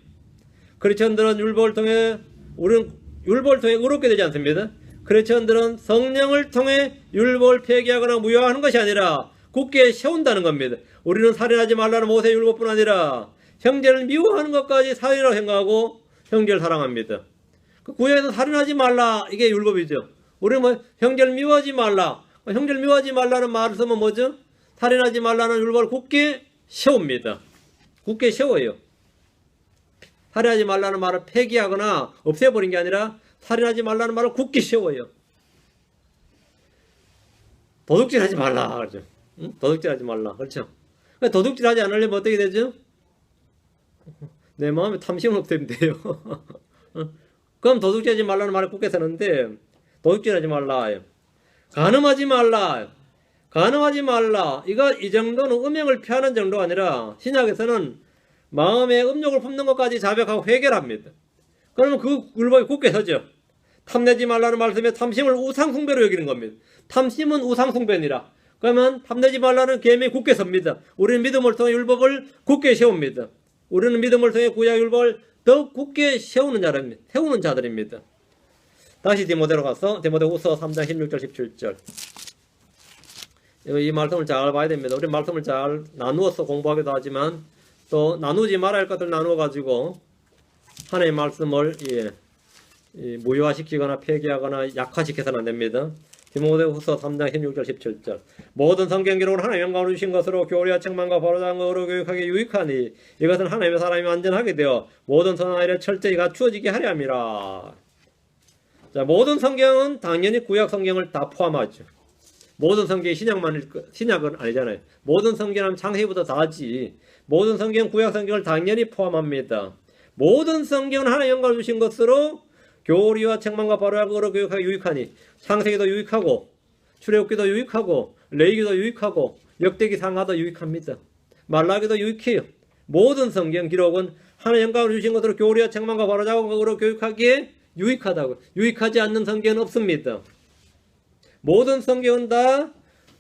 크리스천들은 율법을 통해 우리는 율법을 통해 의롭게 되지 않습니다. 크리스천들은 성령을 통해 율법을 폐기하거나 무효하는 것이 아니라 굳게 세운다는 겁니다. 우리는 살인하지 말라는 모세의 율법뿐 아니라 형제를 미워하는 것까지 살인이라고 생각하고 형제를 사랑합니다. 구약에서 살인하지 말라 이게 율법이죠. 우리는 뭐 형제를 미워하지 말라. 형제를 미워하지 말라는 말을 쓰면 뭐죠? 살인하지 말라는 율법을 굳게 세웁니다. 굳게 세워요. 살인하지 말라는 말을 폐기하거나 없애버린 게 아니라 살인하지 말라는 말을 굳게 세워요. 도둑질하지 말라 그렇죠. 도둑질하지 말라 그렇죠. 도둑질하지 않으려면 어떻게 되죠? 내 마음에 탐심은 없애면 돼요. 그럼 도둑질하지 말라는 말을 굳게 쓰는데 도둑질하지 말라. 간음하지 말라. 간음하지 말라. 이 정도는 음행을 피하는 정도가 아니라 신약에서는 마음에 음욕을 품는 것까지 자백하고 회개합니다. 그러면 그 율법이 굳게 서죠. 탐내지 말라는 말씀에 탐심을 우상숭배로 여기는 겁니다. 탐심은 우상숭배니라. 그러면 탐내지 말라는 계명이 굳게 섭니다. 우리는 믿음을 통해 율법을 굳게 세웁니다. 우리는 믿음을 통해 구약 율법을 더 굳게 세우는 자들입니다. 다시 디모데로 가서 디모데후서 3장 16절 17절. 이 말씀을 잘 봐야 됩니다. 우리 말씀을 잘 나누어서 공부하기도 하지만 또 나누지 말아야 할 것들 나누어 가지고 하나님의 말씀을 무효화시키거나 폐기하거나 약화시켜서는 안 됩니다. 디모데후서 3장 16절 17절. 모든 성경 기록은 하나님의 영광을 주신 것으로 교리와 책망과 바로잡은 의로 교육하기에 유익하니 이것은 하나님의 사람이 완전하게 되어 모든 선한 일에 철저히 갖추어지게 하려 함이라. 자, 모든 성경은 당연히 구약 성경을 다 포함하죠. 모든 성경이 신약은 아니잖아요. 모든 성경은 창세기부터 다지. 모든 성경 구약 성경을 당연히 포함합니다. 모든 성경은 하나님의 영광을 주신 것으로 교리와 책망과 바로잡은 의로 교육하기 유익하니 창세기도 유익하고 출애굽기도 유익하고 레위기도 유익하고 역대기 상하도 유익합니다. 말라기도 유익해요. 모든 성경 기록은 하나님의 영광을 주신 것으로 교리와 책망과 바로잡은 의로 교육하기에 유익하다고. 유익하지 않는 성경은 없습니다. 모든 성경은 다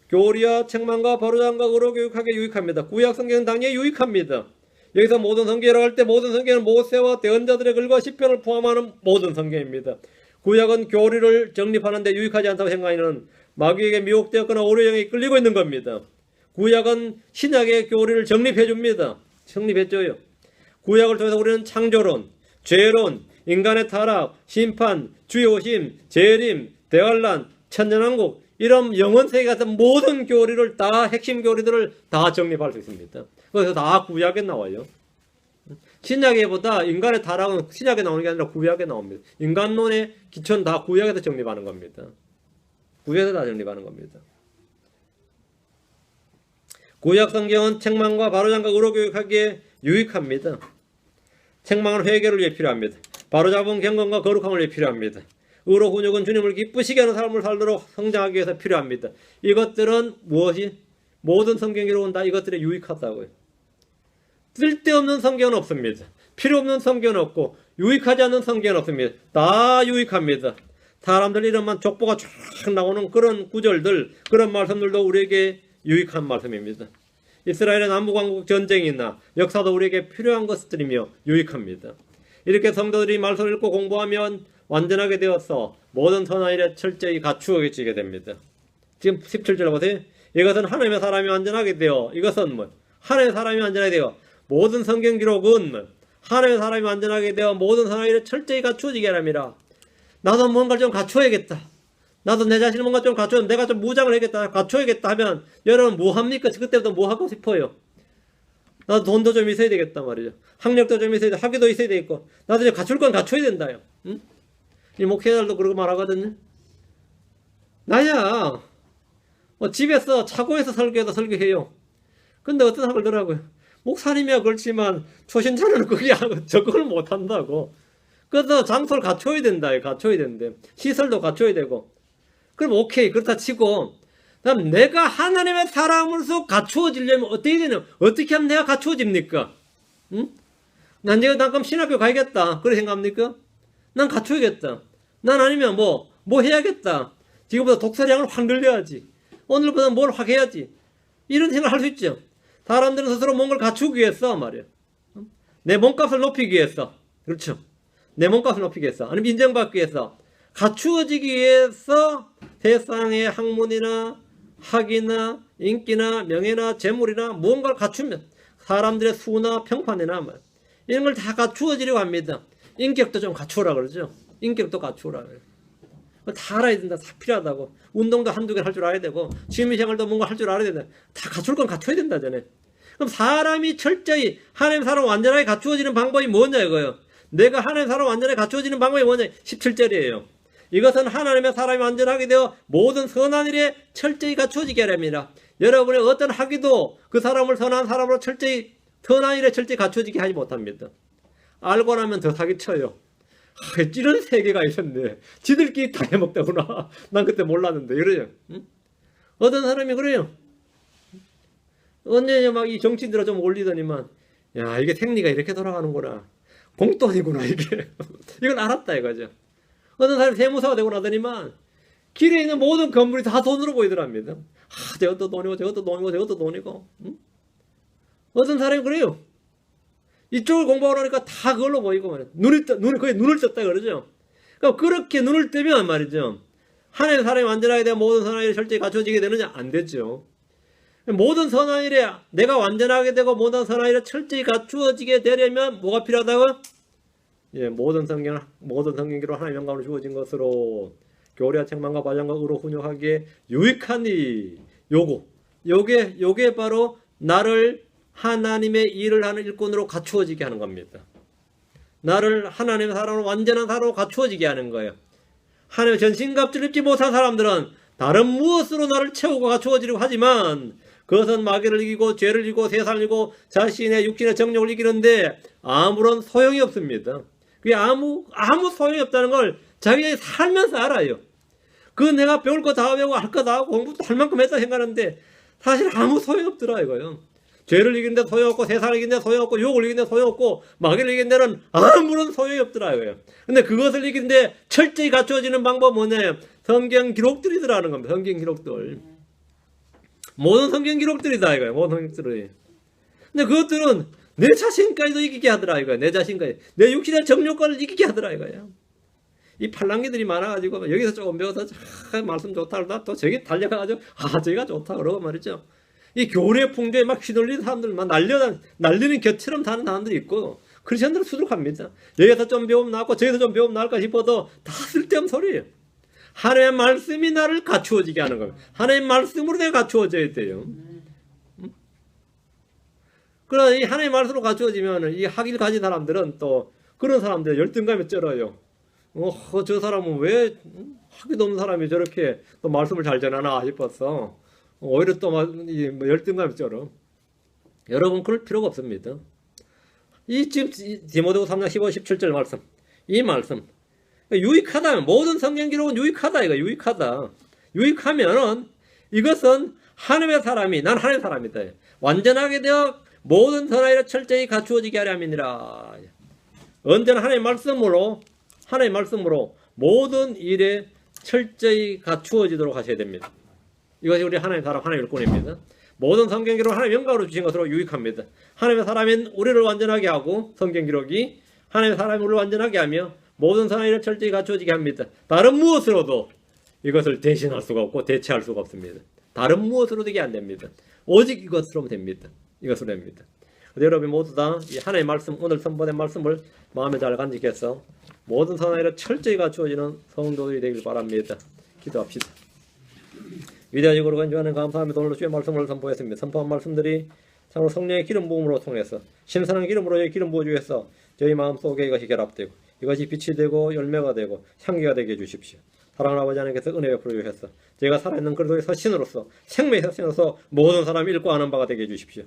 교리와 책망과 바로잡은 의로 교육하기에 유익합니다. 구약 성경은 당연히 유익합니다. 여기서 모든 성경이라고 할 때 모든 성경은 모세와 대언자들의 글과 시편을 포함하는 모든 성경입니다. 구약은 교리를 정립하는 데 유익하지 않다고 생각하는 마귀에게 미혹되었거나 오류형에 끌리고 있는 겁니다. 구약은 신약의 교리를 정립해 줍니다. 정립해 줘요. 구약을 통해서 우리는 창조론, 죄론, 인간의 타락, 심판, 주의 오심, 재림, 대환란, 천년왕국 이런 영원세계 같은 모든 교리를 다 핵심 교리들을 다 정립할 수 있습니다. 그래서 다 구약에 나와요. 신약에보다 인간의 타락은 신약에 나오는 게 아니라 구약에 나옵니다. 인간론의 기초는 다 구약에서 정립하는 겁니다. 구약에서 다 정립하는 겁니다. 구약 성경은 책망과 바로잡과 의로 교육하기에 유익합니다. 책망은 회개를 위해 필요합니다. 바로잡은 경건과 거룩함을 위해 필요합니다. 의로 훈육은 주님을 기쁘시게 하는 삶을 살도록 성장하기 위해서 필요합니다. 이것들은 무엇이? 모든 성경 기록은 다 이것들에 유익하다고요. 쓸데없는 성경은 없습니다. 필요 없는 성경은 없고 유익하지 않는 성경은 없습니다. 다 유익합니다. 사람들 이름만 족보가 쫙 나오는 그런 구절들, 그런 말씀들도 우리에게 유익한 말씀입니다. 이스라엘의 남북왕국 전쟁이나 역사도 우리에게 필요한 것들이며 유익합니다. 이렇게 성도들이 말씀을 읽고 공부하면 완전하게 되어서 모든 선한 일에 철저히 갖추어지게 됩니다. 지금 17절 보세요. 이것은 하나님의 사람이 완전하게 되어, 이것은 뭐? 하나님의 사람이 완전하게 되어, 모든 성경 기록은 하나님의 사람이 완전하게 되어 모든 선한 일에 철저히 갖추어지게 하랍니다. 나도 뭔가 좀 갖추어야겠다. 나도 내 자신을 뭔가 좀 갖춰야, 내가 좀 무장을 해야겠다, 갖춰야겠다 하면 여러분 뭐 합니까? 그때부터 뭐 하고 싶어요? 나도 돈도 좀 있어야 되겠다 말이죠. 학력도 좀 있어야 돼, 학위도 있어야 되겠고, 나도 이제 갖출 건 갖춰야 된다요. 응? 이 목회자들도 그러고 말하거든요. 나야 집에서 차고에서 설교해도 설교해요. 근데 어떤 사람을 더라고요. 목사님이야 그렇지만 초신자는 그게 적응을 못한다고. 그래서 장소를 갖춰야 된다. 갖춰야 된대. 시설도 갖춰야 되고. 그럼 오케이 그렇다 치고, 그럼 내가 하나님의 사람으로서 갖추어지려면 어떻게 되냐? 어떻게 하면 내가 갖추어집니까? 응? 난 그럼 신학교 가야겠다 그렇게 생각합니까? 난 갖춰야겠다. 난 아니면 뭐 해야겠다. 지금보다 독서량을 확 늘려야지. 오늘보다 뭘 확 해야지. 이런 생각을 할 수 있죠. 사람들은 스스로 뭔가를 갖추기 위해서 말이야. 내 몸값을 높이기 위해서. 그렇죠. 내 몸값을 높이기 위해서. 아니면 인정받기 위해서. 갖추어지기 위해서 세상의 학문이나 학이나 인기나 명예나 재물이나 무언가를 갖추면 사람들의 수나 평판이나 이런 걸 다 갖추어지려고 합니다. 인격도 좀 갖추어라 그러죠. 인격도 갖추어라 그래요. 다 알아야 된다. 다 필요하다고. 운동도 한두 개 할 줄 알아야 되고 취미생활도 뭔가 할 줄 알아야 된다. 다 갖출 건 갖춰야 된다 전에. 그럼 사람이 철저히 하나님 사람 완전하게 갖추어지는 방법이 뭐냐 이거예요. 내가 하나님 사람 완전하게 갖추어지는 방법이 뭐냐. 17절이에요. 이것은 하나님의 사람이 완전하게 되어 모든 선한 일에 철저히 갖추어지게 하랍니다. 여러분의 어떤 학위도 그 사람을 선한 사람으로 철저히 선한 일에 철저히 갖추어지게 하지 못합니다. 알고 나면 더 사기쳐요. 이런 세계가 있었네. 지들끼리 다 해먹다구나. 난 그때 몰랐는데. 이래요. 응? 어떤 사람이 그래요. 언제 막 이 정치인들을 좀 올리더니만, 야, 이게 생리가 이렇게 돌아가는구나. 공돈이구나, 이게. 이걸 알았다, 이거죠. 어떤 사람이 세무사가 되고 나더니만, 길에 있는 모든 건물이 다 돈으로 보이더랍니다. 저것도 돈이고, 저것도 돈이고, 저것도 돈이고. 응? 어떤 사람이 그래요. 이쪽을 공부하려니까 다 그걸로 보이고 말이야. 거의 눈을 떴다 그러죠. 그러니까 그렇게 눈을 뜨면 말이죠. 하나님의 사람이 완전하게 되어 모든 선한 일에 철저히 갖춰지게 되느냐? 안 되죠. 모든 선한 일에 내가 완전하게 되고 모든 선한 일에 철저히 갖추어지게 되려면 뭐가 필요하다고? 예, 모든 성경기로 하나님의 영감으로 주어진 것으로 교리와 책망과 반영과 의로 훈육하기에 유익하니 요게 바로 나를 하나님의 일을 하는 일꾼으로 갖추어지게 하는 겁니다. 나를 하나님의 사람으로 완전한 사람으로 갖추어지게 하는 거예요. 하나님의 전신갑주를 입지 못한 사람들은 다른 무엇으로 나를 채우고 갖추어지려고 하지만 그것은 마귀를 이기고 죄를 이기고 세상을 이기고 자신의 육신의 정욕을 이기는데 아무런 소용이 없습니다. 그게 아무 소용이 없다는 걸 자기가 살면서 알아요. 내가 배울 거 다 배우고 할 거 다 하고 공부도 할 만큼 했다 생각하는데 사실 아무 소용이 없더라 이거요. 죄를 이기는데 소용없고 세상을 이기는데 소용없고 욕을 이기는데 소용없고 마귀를 이기는 데는 아무런 소용이 없더라 이거예요. 근데 그것을 이기는데 철저히 갖추어지는 방법은 뭐냐면 성경 기록들이더라는 겁니다. 성경 기록들. 모든 성경 기록들이다 이거예요. 모든 성경들이. 근데 그것들은 내 자신까지도 이기게 하더라 이거예요. 내 자신까지. 내 육신의 정욕과를 이기게 하더라 이거예요. 이 팔랑귀들이 많아가지고 여기서 조금 배워서 말씀 좋다 그러다 또 저기 달려가가지고 저기가 좋다 그러고 말이죠. 이 교리의 풍조에 막 휘둘리는 사람들, 막 날리는 곁처럼 사는 사람들이 있고, 크리스천들은 수두룩합니다. 여기서 좀 배우면 나고 저기서 좀 배우면 나을까 싶어도 다 쓸데없는 소리예요. 하나님의 말씀이 나를 갖추어지게 하는 겁니다. 하나님의 말씀으로 내가 갖추어져야 돼요. 그러나 이 하나님의 말씀으로 갖추어지면 이 학위를 가진 사람들은 또 그런 사람들 열등감에 쩔어요. 저 사람은 왜 학위도 없는 사람이 저렇게 또 말씀을 잘 전하나 싶어서 오히려 또 열등감에 쩔어. 여러분 그럴 필요가 없습니다. 이 지금 디모데후서 3장 15, 17절 말씀, 이 말씀 유익하다. 모든 성경 기록은 유익하다. 이거 유익하다. 유익하면은 이것은 하나님의 사람이 난 하나님의 사람이다. 완전하게 되어 모든 선하이를 철저히 갖추어지게 하려 함이니라. 언제나 하나님의 말씀으로 모든 일에 철저히 갖추어지도록 하셔야 됩니다. 이것이 우리 하나님의 사람, 하나님의 일꾼입니다. 모든 성경 기록을 하나님의 영광으로 주신 것으로 유익합니다. 하나님의 사람인 우리를 완전하게 하고 성경 기록이 하나님의 사람인 우리를 완전하게 하며 모든 선하이를 철저히 갖추어지게 합니다. 다른 무엇으로도 이것을 대신할 수가 없고 대체할 수가 없습니다. 다른 무엇으로도 이게 안 됩니다. 오직 이것으로 됩니다. 이것으로 됩니다. 여러분 모두 다 이 하나님의 말씀, 오늘 선포된 말씀을 마음에 잘 간직해서 모든 선하이를 철저히 갖추어지는 성도들이 되길 바랍니다. 기도합시다. 위대하시고 건조하는 감사합니다. 오늘도 주의 말씀을 선포했습니다. 선포한 말씀들이 참으로 성령의 기름 부음으로 통해서 신선한 기름으로 저희 기름 부어주셔서 저희 마음속에 이것이 결합되고 이것이 빛이 되고 열매가 되고 향기가 되게 해주십시오. 사랑하는 아버지 하나님께서 은혜 베풀어 주셔서 저희가 살아있는 그리스도의 서신으로서 생명의 서신으로서 모든 사람이 읽고 아는 바가 되게 해주십시오.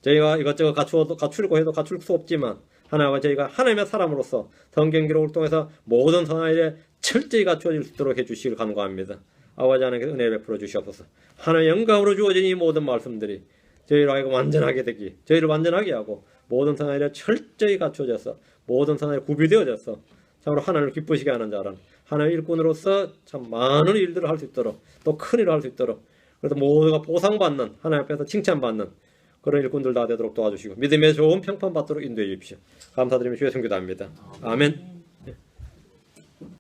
저희가 이것저것 갖추려고 해도 갖출 수 없지만 하나님과 저희가 하나님의 사람으로서 성경 기록을 통해서 모든 선하일에 철저히 갖추어질 수 있도록 해주시길 간구합니다. 아버지 하나님께서 은혜 베풀어 주시옵소서. 하나님의 영광으로 주어진 이 모든 말씀들이 저희를 하여금 완전하게 되기, 저희를 완전하게 하고 모든 선하일에 철저히 갖추어져서 모든 선하일에 구비되어져서 참으로 하나님을 기쁘시게 하는 자란 하나님의 일꾼으로서 참 많은 일들을 할 수 있도록 또 큰 일을 할 수 있도록 그래서 모두가 보상받는 하나님 앞에서 칭찬받는 그런 일꾼들 다 되도록 도와주시고 믿음의 좋은 평판받도록 인도해 주십시오. 감사드리며 주의 성기도합니다. 아멘.